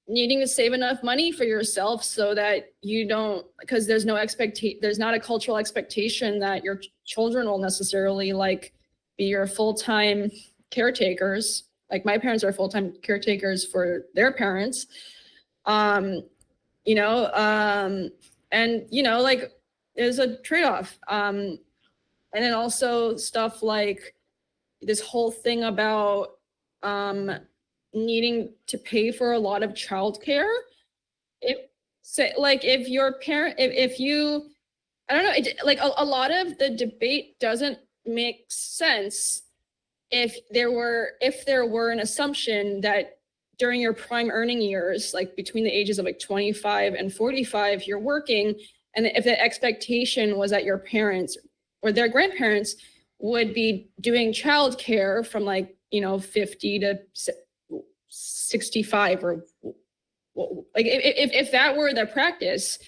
needing to save enough money for yourself so that you don't, because there's no expectation, there's not a cultural expectation that your children will necessarily like be your full-time caretakers. Like my parents are full-time caretakers for their parents. um you know and like there's a trade-off. And then also stuff like this whole thing about um needing to pay for a lot of childcare. If say like if your parent if you I don't know, like a lot of the debate doesn't make sense if there were an assumption that during your prime earning years, like between the ages of like 25 and 45, you're working, and if the expectation was that your parents or their grandparents would be doing childcare from like 50 to 65, or like if that were the practice,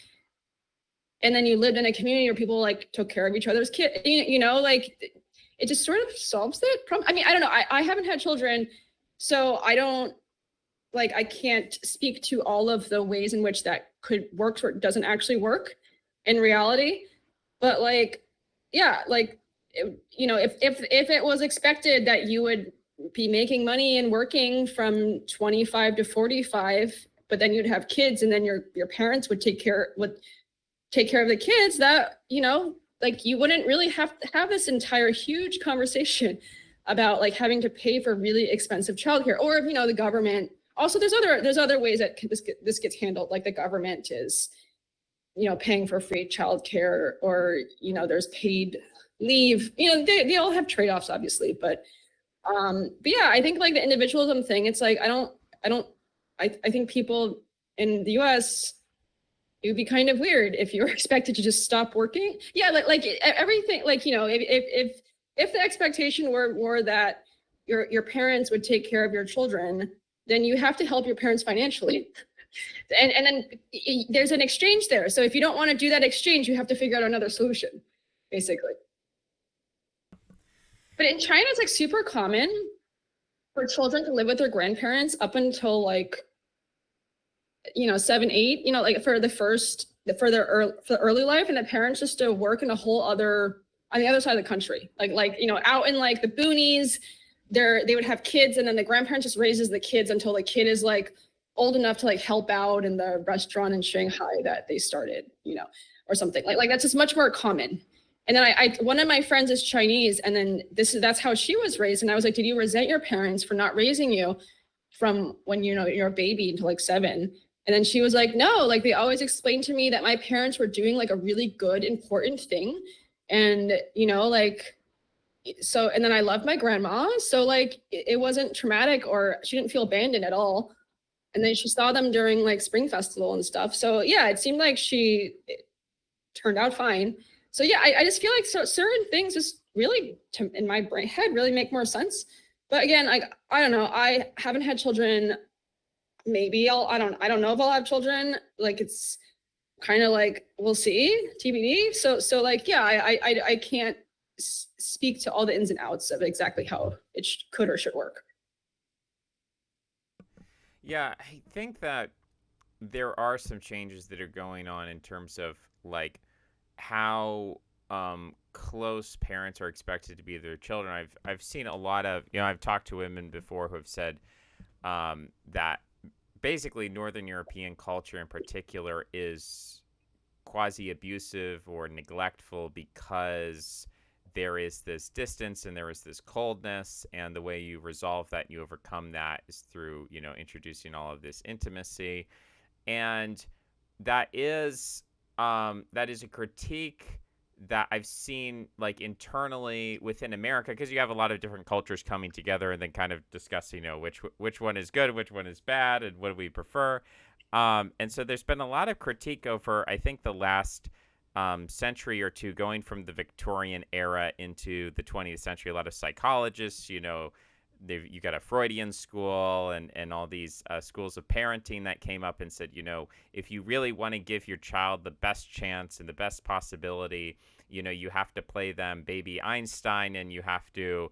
and then you lived in a community where people like took care of each other's kids, like it just sort of solves that problem. I mean, I don't know. I haven't had children, so I don't like I can't speak to all of the ways in which that could work or doesn't actually work in reality. But like, yeah, like if it was expected that you would be making money and working from 25 to 45, but then you'd have kids, and then your parents would take care of the kids, that like you wouldn't really have to have this entire huge conversation about like having to pay for really expensive childcare, or if the government. Also, there's other ways that this gets handled, like the government is paying for free childcare, or there's paid leave. They all have trade-offs, obviously, but yeah, I think like the individualism thing, it's like I think people in the US, it would be kind of weird if you were expected to just stop working. Yeah, like everything, like if the expectation were that your parents would take care of your children, then you have to help your parents financially. And then there's an exchange there. So if you don't want to do that exchange, you have to figure out another solution, basically. But in China, it's like super common for children to live with their grandparents up until like 7, 8, like for the early life, and the parents just to work in a whole other on the other side of the country, like out in like the boonies. They would have kids, and then the grandparents just raises the kids until the kid is like old enough to like help out in the restaurant in Shanghai that they started, or something like that's just much more common. And then I one of my friends is Chinese, and then that's how she was raised, and I was like, did you resent your parents for not raising you from when you're a baby until like 7? And then she was like, no, like they always explained to me that my parents were doing like a really good, important thing. And, like, so, and then I loved my grandma. So like it wasn't traumatic, or she didn't feel abandoned at all. And then she saw them during like Spring Festival and stuff. So yeah, it seemed like it turned out fine. So yeah, I just feel like certain things just really, in my head, really make more sense. But again, I don't know. I haven't had children. Maybe I don't know if I'll have children. Like it's kind of like we'll see, TBD. So like yeah, I can't speak to all the ins and outs of exactly how it could or should work. Yeah, I think that there are some changes that are going on in terms of like how close parents are expected to be to their children, I've seen a lot of, I've talked to women before who have said that basically Northern European culture in particular is quasi abusive or neglectful because there is this distance and there is this coldness, and the way you resolve that and you overcome that is through introducing all of this intimacy. And that is that is a critique that I've seen like internally within America, because you have a lot of different cultures coming together and then kind of discussing, which one is good, which one is bad, and what do we prefer. And so there's been a lot of critique over, I think, the last century or two, going from the Victorian era into the 20th century. A lot of psychologists, you got a Freudian school and all these schools of parenting that came up and said, if you really want to give your child the best chance and the best possibility, you have to play them baby Einstein, and you have to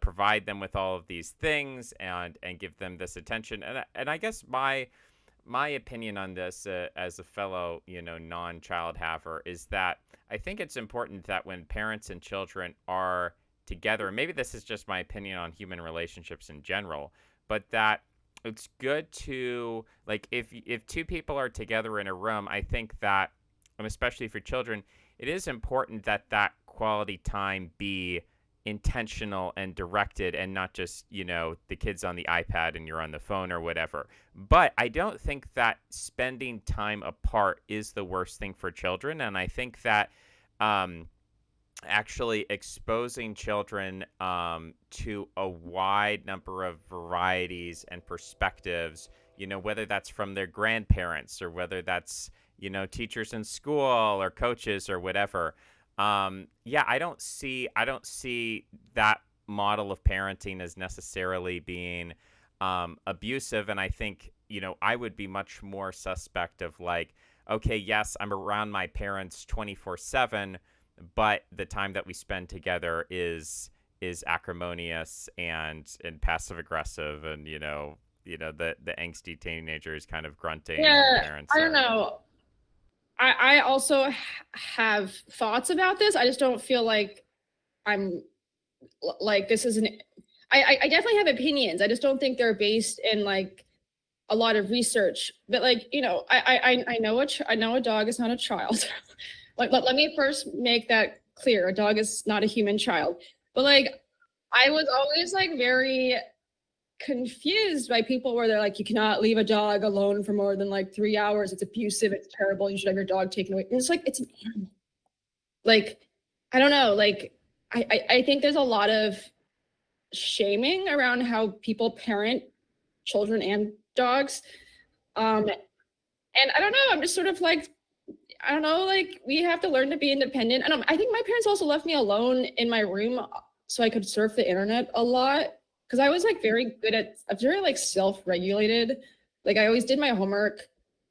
provide them with all of these things and give them this attention. And I guess my opinion on this, as a fellow, non-child haver, is that I think it's important that when parents and children are together, and maybe this is just my opinion on human relationships in general, but that it's good to, like, if two people are together in a room, I think that, and especially for children, it is important that that quality time be intentional and directed, and not just the kids on the iPad and you're on the phone or whatever. But I don't think that spending time apart is the worst thing for children, and I think that actually exposing children to a wide number of varieties and perspectives, whether that's from their grandparents or whether that's teachers in school or coaches or whatever. Yeah, I don't see that model of parenting as necessarily being abusive. And I think, I would be much more suspect of, like, okay, yes, I'm around my parents 24/7, but the time that we spend together is acrimonious and passive aggressive, and the angsty teenager is kind of grunting, and the Yeah, parents I don't are. know. I also have thoughts about this. I just don't feel like I'm like this is an. I definitely have opinions. I just don't think they're based in like a lot of research. But like I know a dog is not a child. Like let me first make that clear. A dog is not a human child. But like I was always like very confused by people where they're like, you cannot leave a dog alone for more than like 3 hours. It's abusive. It's terrible. You should have your dog taken away. And it's like, it's an animal. Like, I don't know. Like, I think there's a lot of shaming around how people parent children and dogs. And I don't know. I'm just sort of like, I don't know. Like, we have to learn to be independent. I think my parents also left me alone in my room so I could surf the internet a lot because I was like very good at, I'm very like self-regulated. Like I always did my homework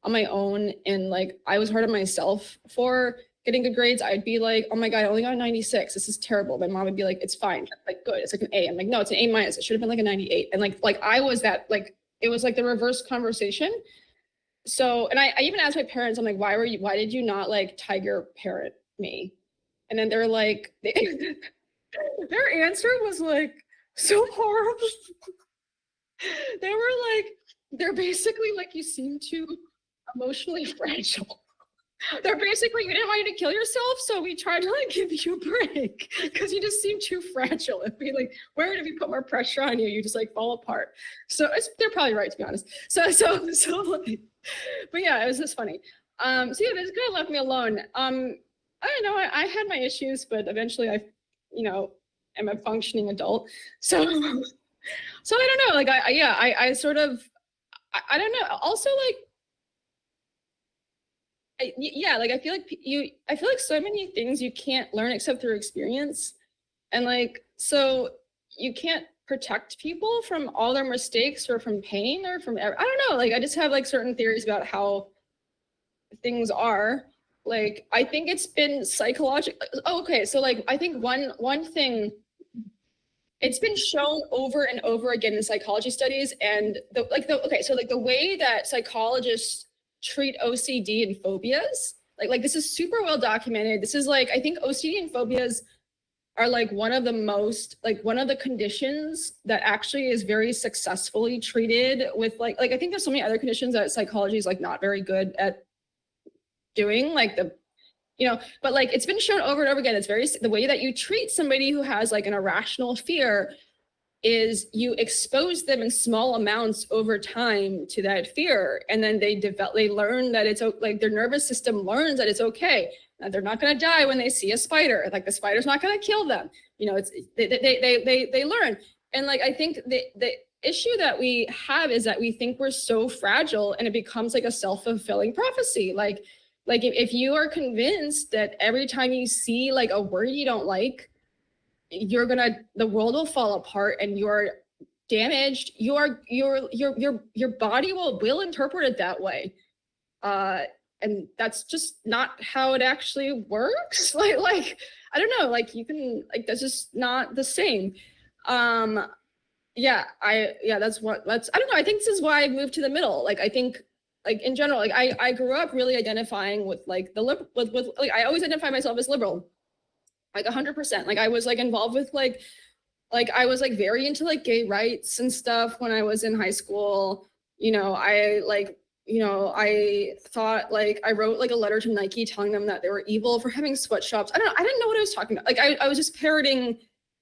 on my own, and like I was hard on myself for getting good grades. I'd be like, oh my God, I only got a 96. This is terrible. My mom would be like, it's fine. Like good. It's like an A. I'm like, no, it's an A minus. It should have been like a 98. And like I was that, like it was like the reverse conversation. So, and I even asked my parents, I'm like, why did you not like tiger parent me? And then they're like, their answer was like so horrible. They were like, they're basically like, you seem too emotionally fragile. They're basically, we didn't want you to kill yourself, so we tried to like give you a break because you just seem too fragile. And we like, where if we put more pressure on you, you just like fall apart. So they're probably right, to be honest. So like, but yeah, it was just funny. So yeah, this guy left me alone. I don't know. I had my issues, but eventually I, you know, am a functioning adult. So, so I don't know. Like I sort of, I don't know. Also, like yeah, like I feel like so many things you can't learn except through experience. And like, so you can't protect people from all their mistakes or from pain or from, I don't know. Like, I just have like certain theories about how things are. Like, I think it's been psychological. Oh, okay. So like, I think one thing, it's been shown over and over again in psychology studies, and okay, so like the way that psychologists treat OCD and phobias, Like this is super well documented. This is like, I think OCD and phobias are like one of the most, like one of the conditions that actually is very successfully treated with like I think there's so many other conditions that psychology is like not very good at doing, like the, but like it's been shown over and over again, it's very, the way that you treat somebody who has like an irrational fear is you expose them in small amounts over time to that fear, and then they learn that it's like their nervous system learns that it's okay, that they're not going to die when they see a spider, like the spider's not going to kill them, it's they learn. And like I think the issue that we have is that we think we're so fragile, and it becomes like a self-fulfilling prophecy. Like if you are convinced that every time you see like a word you don't like, the world will fall apart and you're damaged, your body will interpret it that way. And that's just not how it actually works. Like I don't know, like you can, like that's just not the same. That's I don't know, I think this is why I moved to the middle. Like I think, like in general, like I grew up really identifying with like the with like I always identify myself as liberal, like 100%. Like I was like involved with like I was like very into like gay rights and stuff when I was in high school. I thought, like I wrote like a letter to Nike telling them that they were evil for having sweatshops. I didn't know what I was talking about. Like I was just parroting.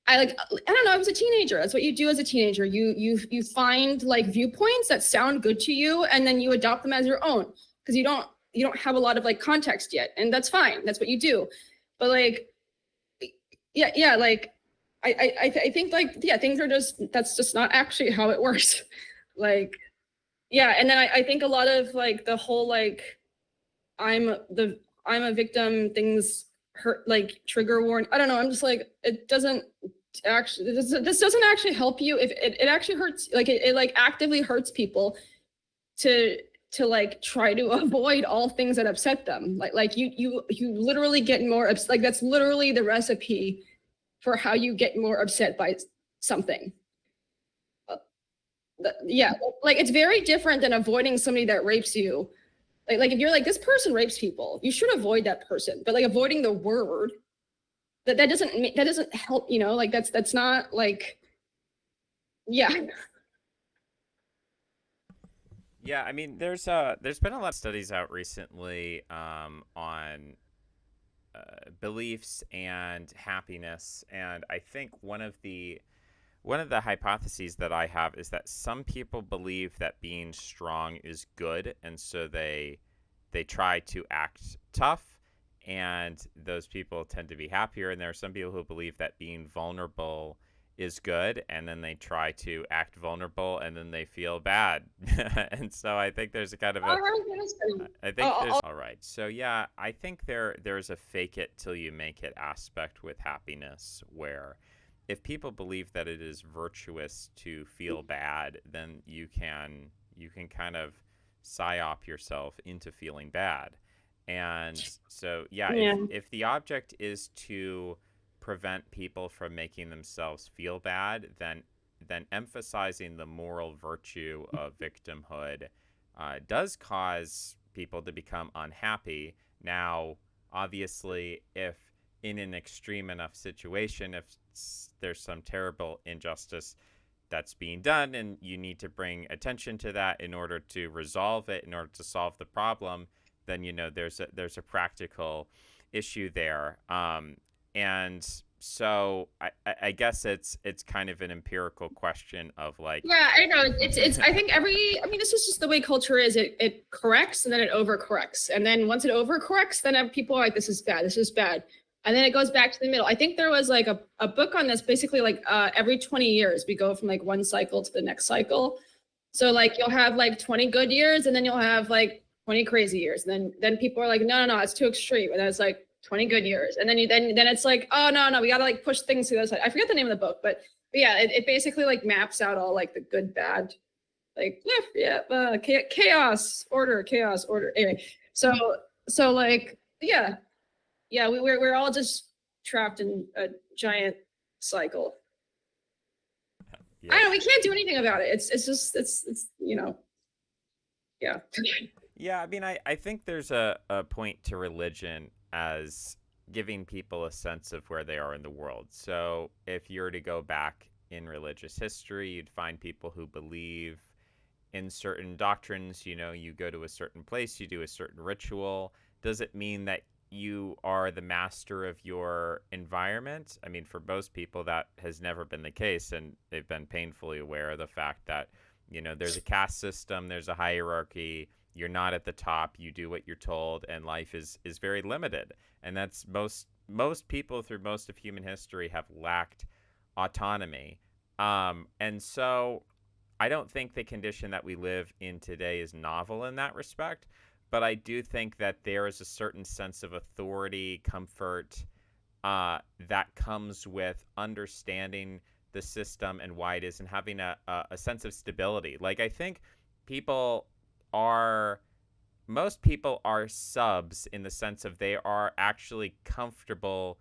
I don't know, I was a teenager. That's what you do as a teenager. You find like viewpoints that sound good to you, and then you adopt them as your own, because you don't have a lot of like context yet, and that's fine. That's what you do. But like like I think like things are just, that's just not actually how it works. Like and then I think a lot of like the whole like I'm a victim things hurt, like trigger warning. I don't know. I'm just like, it doesn't actually, this doesn't actually help you. If it actually hurts, like it like actively hurts people to like try to avoid all things that upset them. Like you literally get more like that's literally the recipe for how you get more upset by something. Like it's very different than avoiding somebody that rapes you. Like if you're like, this person rapes people, you should avoid that person. But like avoiding the word, that doesn't help. Like that's not like, yeah. Yeah, I mean, there's been a lot of studies out recently on beliefs and happiness, and I think one of the hypotheses that I have is that some people believe that being strong is good, and so they try to act tough, and those people tend to be happier. And there are some people who believe that being vulnerable is good, and then they try to act vulnerable, and then they feel bad. And so I think there's a kind of a I think there's all right. So yeah, I think there's a fake it till you make it aspect with happiness, where if people believe that it is virtuous to feel bad, then you can kind of psyop yourself into feeling bad. And so yeah, if the object is to prevent people from making themselves feel bad, then emphasizing the moral virtue of victimhood does cause people to become unhappy. Now, obviously, if in an extreme enough situation, if there's some terrible injustice that's being done and you need to bring attention to that in order to resolve it, in order to solve the problem, then there's a practical issue there. And so I guess it's kind of an empirical question of like, I know, it's I think this is just the way culture is. It corrects and then it overcorrects, and then once it overcorrects, then people are like, this is bad, and then it goes back to the middle. I think there was like a book on this, basically like every 20 years we go from like one cycle to the next cycle. So like you'll have like 20 good years, and then you'll have like 20 crazy years, and then people are like, no, it's too extreme, and then it's like 20 good years, and then it's like, oh no, we gotta like push things to the other side. I forget the name of the book, but yeah, it basically like maps out all like the good, bad, like chaos, order. Anyway, so like we're all just trapped in a giant cycle. yeah. I don't know, we can't do anything about it. It's just yeah. Yeah, I mean, I think there's a point to religion as giving people a sense of where they are in the world. So if you're to go back in religious history, you'd find people who believe in certain doctrines. You know, you go to a certain place, you do a certain ritual. Does it mean that you are the master of your environment? I mean, for most people, that has never been the case, and they've been painfully aware of the fact that, you know, there's a caste system, there's a hierarchy. You're not at the top. You do what you're told, and life is very limited. And that's most people through most of human history have lacked autonomy. And so I don't think the condition that we live in today is novel in that respect, but I do think that there is a certain sense of authority, comfort, that comes with understanding the system and why it is, and having a sense of stability. Like, I think people are, most people are subs in the sense of they are actually comfortable,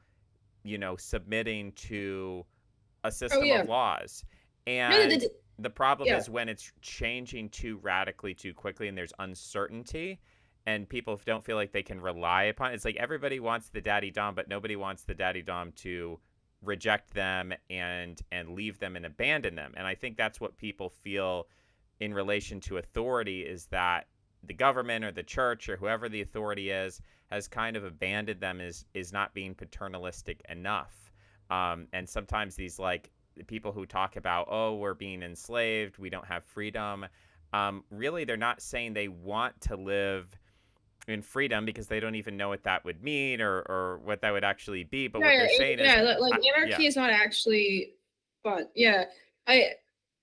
you know, submitting to a Oh system of yeah. laws. No, And the problem yeah. is when it's changing too radically too quickly and there's uncertainty and people don't feel like they can rely upon it. It's like everybody wants the daddy dom, but nobody wants the daddy dom to reject them and leave them and abandon them. And I think that's what people feel in relation to authority, is that the government or the church or whoever the authority is has kind of abandoned them, is not being paternalistic enough. And sometimes these, like, people who talk about, oh, we're being enslaved, we don't have freedom, really they're not saying they want to live in freedom, because they don't even know what that would mean, or what that would actually be. But what Yeah, they're saying is, yeah, like yeah, anarchy is not actually fun. Yeah. I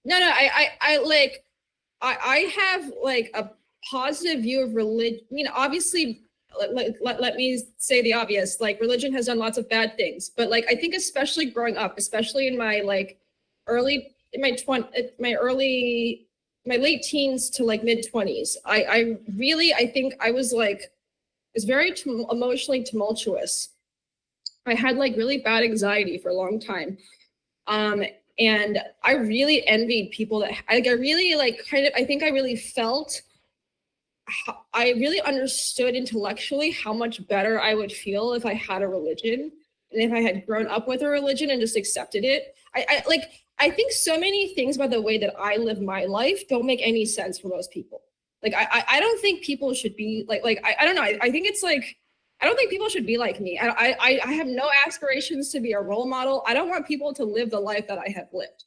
no no I like I have like a positive view of religion. You know, obviously let me say the obvious. Like religion has done lots of bad things, but like I think especially growing up, especially in my like early in my 20 my early my late teens to like mid 20s, I really I think I was like was very emotionally tumultuous. I had like really bad anxiety for a long time. Um, and I really envied people that I really like kind of I think I really felt I really understood intellectually how much better I would feel if I had a religion and if I had grown up with a religion and just accepted it. I like I think so many things about the way that I live my life don't make any sense for most people. Like I don't think people should be I don't know. I think it's like I don't think people should be like me. I have no aspirations to be a role model. I don't want people to live the life that I have lived.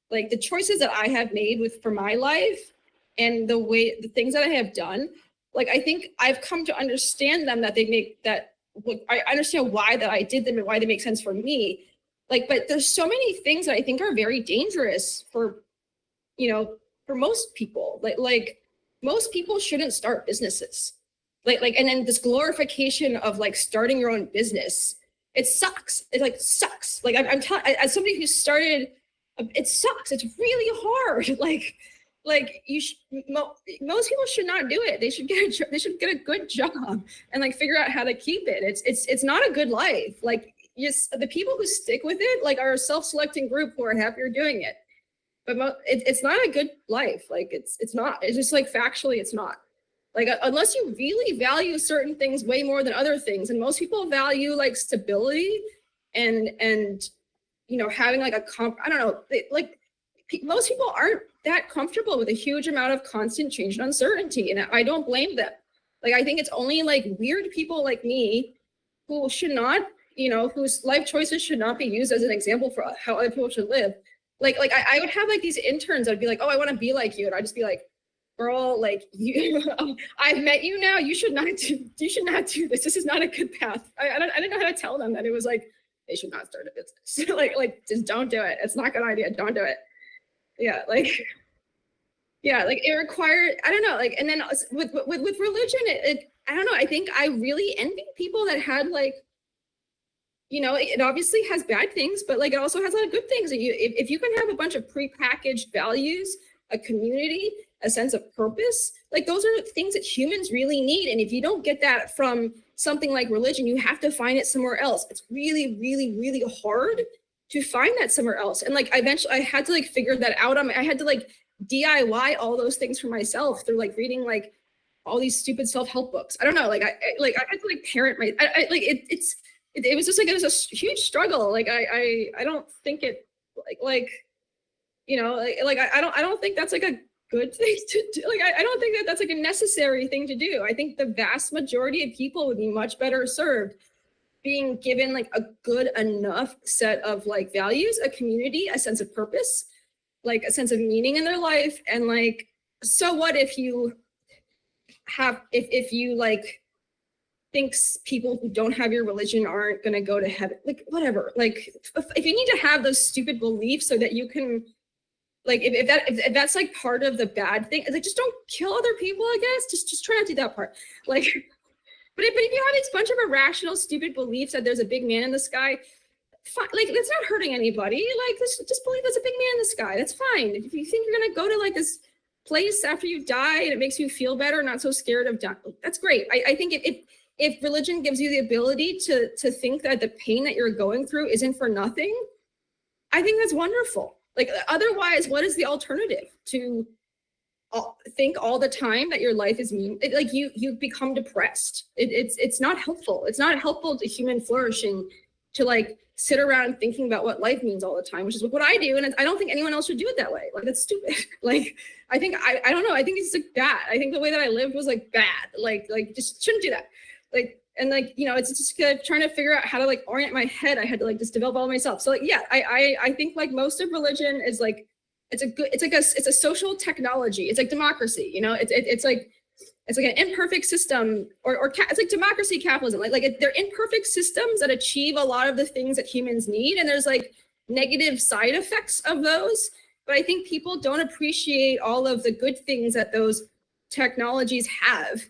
Like the choices that I have made with for my life and the things that I have done, like I think I've come to understand them that they make that I understand why that I did them and why they make sense for me. Like, but there's so many things that I think are very dangerous for, you know, for most people. Like most people shouldn't start businesses. And then this glorification of like starting your own business, it sucks. It like sucks. Like I'm telling as somebody who started, it sucks. It's really hard. Like you most people should not do it. They should get a good job and like figure out how to keep it. It's not a good life. Like yes, the people who stick with it like are a self-selecting group who are happier doing it. But it's not a good life. Like it's not. It's just like factually it's not. Like unless you really value certain things way more than other things, and most people value like stability and you know having like a I don't know like most people aren't that comfortable with a huge amount of constant change and uncertainty, and I don't blame them. Like I think it's only like weird people like me who should not, you know, whose life choices should not be used as an example for how other people should live. I would have like these interns. I'd be like, oh, I want to be like you, and I'd just be like, girl, like you, I've met you now. You should not do. You should not do this. This is not a good path. I didn't know how to tell them that it was like they should not start a business. like just don't do it. It's not a good idea. Don't do it. Yeah, like yeah, like it required. I don't know. Like and then with religion, I don't know. I think I really envy people that had like you know, it obviously has bad things, but like it also has a lot of good things. And if you can have a bunch of prepackaged values, a community, a sense of purpose, like those are things that humans really need. And if you don't get that from something like religion, you have to find it somewhere else. It's really, really, really hard to find that somewhere else. And like eventually I had to like figure that out. I had to like DIY all those things for myself through like reading like all these stupid self-help books. I don't know, like I had to like parent my like it was just like it was a huge struggle. Like I don't think it like you know like I don't think that's like a good thing to do. Like I don't think that that's like a necessary thing to do. I think the vast majority of people would be much better served being given like a good enough set of like values, a community, a sense of purpose, like a sense of meaning in their life. And like, so what if you have if you like thinks people who don't have your religion aren't going to go to heaven, like whatever, like if you need to have those stupid beliefs so that you can like if that's like part of the bad thing, like just don't kill other people, I guess. Just try not to do that part. Like but if you have this bunch of irrational stupid beliefs that there's a big man in the sky, fine, like it's not hurting anybody. Like just believe there's a big man in the sky. That's fine. If you think you're gonna go to like this place after you die and it makes you feel better, not so scared of dying, that's great. I think if religion gives you the ability to think that the pain that you're going through isn't for nothing, I think that's wonderful. Like otherwise, what is the alternative? To think all the time that your life is mean, like you become depressed. It's not helpful. It's not helpful to human flourishing to like sit around thinking about what life means all the time, which is what I do, and I don't think anyone else should do it that way. Like that's stupid. Like I think I don't know. I think it's like bad. I think the way that I lived was like bad. Like just shouldn't do that. Like and like you know it's just trying to figure out how to like orient my head. I had to like just develop all myself. So like yeah, I think like most of religion is like it's a social technology. It's like democracy, you know. It's like an imperfect system, or it's like democracy, capitalism. Like they're imperfect systems that achieve a lot of the things that humans need, and there's like negative side effects of those. But I think people don't appreciate all of the good things that those technologies have,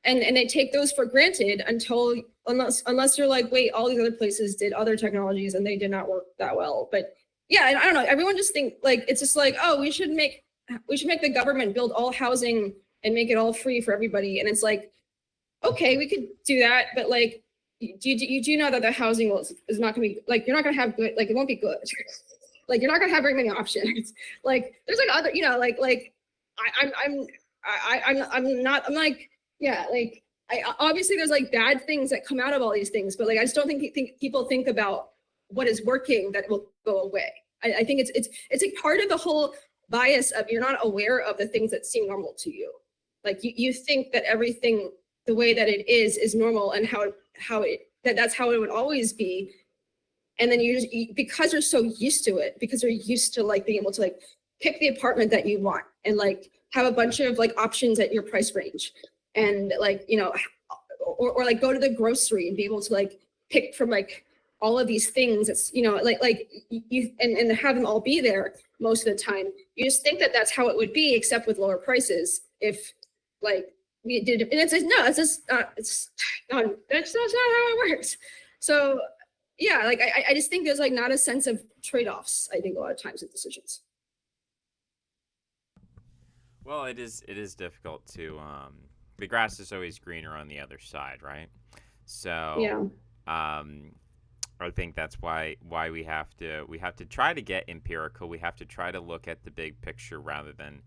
and they take those for granted unless you're like, wait, all these other places did other technologies and they did not work that well. But yeah, I don't know. Everyone just think like it's just like, oh, we should make the government build all housing and make it all free for everybody. And it's like, okay, we could do that, but like, you do know that the housing is not going to be like, you're not going to have good, like it won't be good. Like you're not going to have very many options. Like there's like other, you know, like I'm like, yeah, like obviously there's like bad things that come out of all these things, but like I just don't think people think about what is working that will go away. I think it's like part of the whole bias of you're not aware of the things that seem normal to you. Like you think that everything the way that it is normal and that's how it would always be. And then because you're so used to it, because you're used to like being able to like pick the apartment that you want and like have a bunch of like options at your price range and like, you know, or like go to the grocery and be able to like pick from like all of these things. It's, you know, like you and have them all be there most of the time. You just think that that's how it would be, except with lower prices. If like we did, and it's no, it's just it's not, that's not how it works. So yeah, like I just think there's like not a sense of trade-offs, I think a lot of times with decisions. Well, it is difficult to the grass is always greener on the other side, right? So Yeah. um I think that's why we have to try to get empirical. We have to try to look at the big picture rather than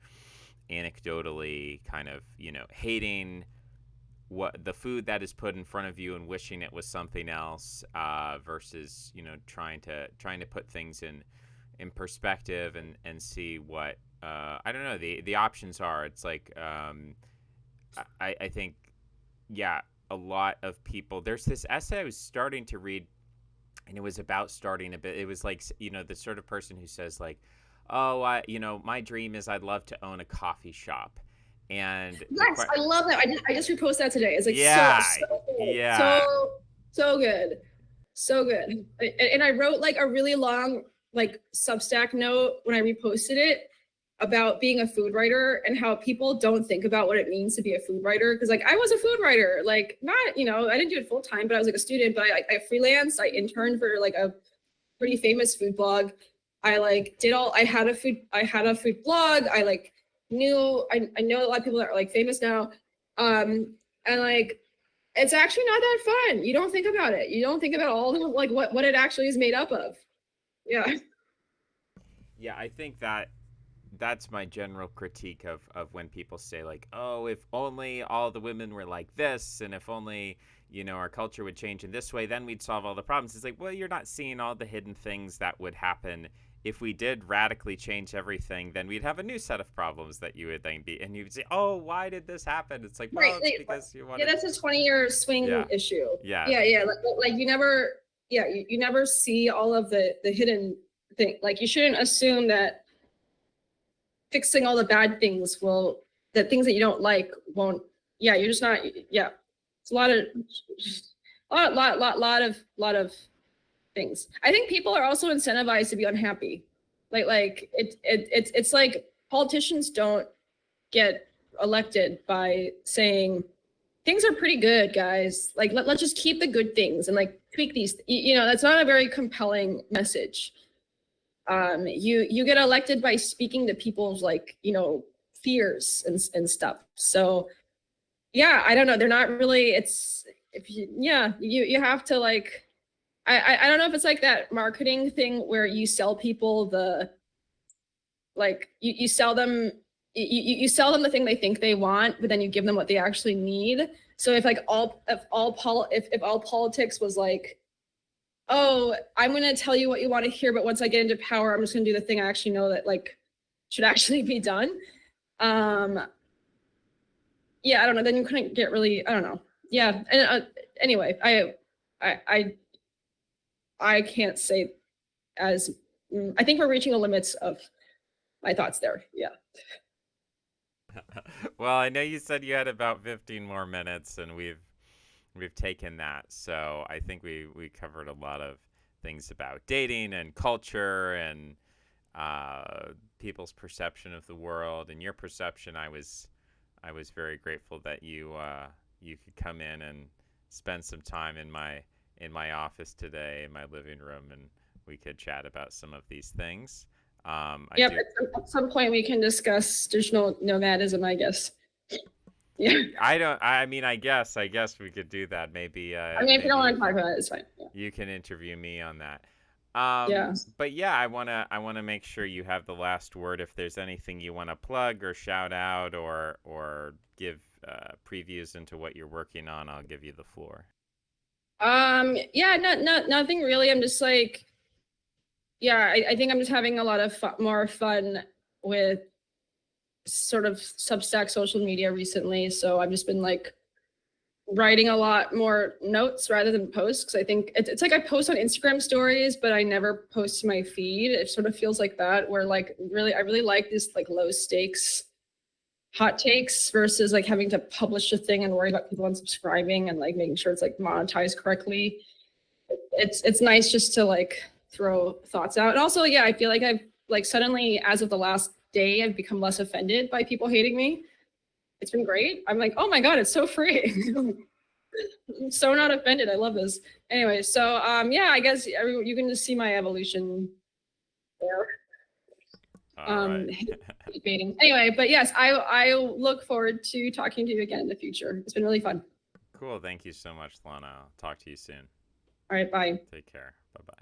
anecdotally kind of, you know, hating what the food that is put in front of you and wishing it was something else, versus, you know, trying to put things in perspective and see what I don't know, the options are. It's like I think yeah, a lot of people. There's this essay I was starting to read, and it was about starting a bit. It was like, you know, the sort of person who says like, oh, you know, my dream is I'd love to own a coffee shop. And Yes, I love that. I just reposted that today. It's like yeah, so good. yeah, So good. So good. And I wrote like a really long like Substack note when I reposted it about being a food writer and how people don't think about what it means to be a food writer. Cause like I was a food writer, like not, you know, I didn't do it full time, but I was like a student, but I freelanced, I interned for like a pretty famous food blog. I like I had a food blog. I like I know a lot of people that are like famous now. And like, it's actually not that fun. You don't think about it. You don't think about all the, like what it actually is made up of. Yeah. yeah. I think that that's my general critique of when people say like, oh, if only all the women were like this, and if only our culture would change in this way, then we'd solve all the problems. It's like, well, you're not seeing all the hidden things that would happen if we did radically change everything. Then we'd have a new set of problems that you would then be, and you'd say, oh, why did this happen? It's like, Right. well, it's because you Yeah, wanted. that's a 20-year swing Yeah, issue. yeah, Yeah, yeah. Like you never, yeah, you never see all of the hidden thing. Like you shouldn't assume that fixing all the bad things will, the things that you don't like won't. Yeah, you're just not. Yeah, it's a lot of things. I think people are also incentivized to be unhappy. It's like politicians don't get elected by saying things are pretty good, guys. Like let's just keep the good things and like tweak these. That's not a very compelling message. You get elected by speaking to people's like fears and stuff. So yeah, I don't know. They're not really. It's if you yeah you have to like. I don't know if it's like that marketing thing where you sell people the like you sell them you sell them the thing they think they want, but then you give them what they actually need. So if all politics was like, oh, I'm going to tell you what you want to hear, but once I get into power, I'm just going to do the thing I actually know that like should actually be done. Um, yeah, I don't know. Then you couldn't get really, I don't know. Yeah. And anyway, I, I, I can't say as, I think we're reaching the limits of my thoughts there. Yeah. well, I know you said you had about 15 more minutes, and we've taken that. So I think we covered a lot of things about dating and culture and people's perception of the world and your perception. I was very grateful that you could come in and spend some time in my office today in my living room, and we could chat about some of these things. I Yep. do. At some point we can discuss digital nomadism, I guess. Yeah. I don't. I mean, I guess we could do that. Maybe. I mean, if you Maybe don't you want to talk can about it, it's fine. Yeah. you can interview me on that. Yeah. But yeah, I wanna make sure you have the last word. If there's anything you want to plug or shout out or give previews into what you're working on, I'll give you the floor. Yeah, nothing really. I'm just like, yeah, I think I'm just having a lot of more fun with sort of Substack social media recently. So I've just been like writing a lot more notes rather than posts because I think it's like I post on Instagram stories, but I never post to my feed. It sort of feels like that, where like really, I really like this like low stakes hot takes versus like having to publish a thing and worry about people unsubscribing and like making sure it's like monetized correctly. It's nice just to like throw thoughts out. And also, yeah, I feel like I've like suddenly, as of the last day, I've become less offended by people hating me. It's been great. I'm like, oh my god, it's so free. I'm so not offended. I love this. Anyway, so yeah, I guess you can just see my evolution there. All right. Debating. Anyway, but yes, I look forward to talking to you again in the future. It's been really fun. Cool. Thank you so much, Lana. I'll talk to you soon. All right, bye. Take care. Bye bye.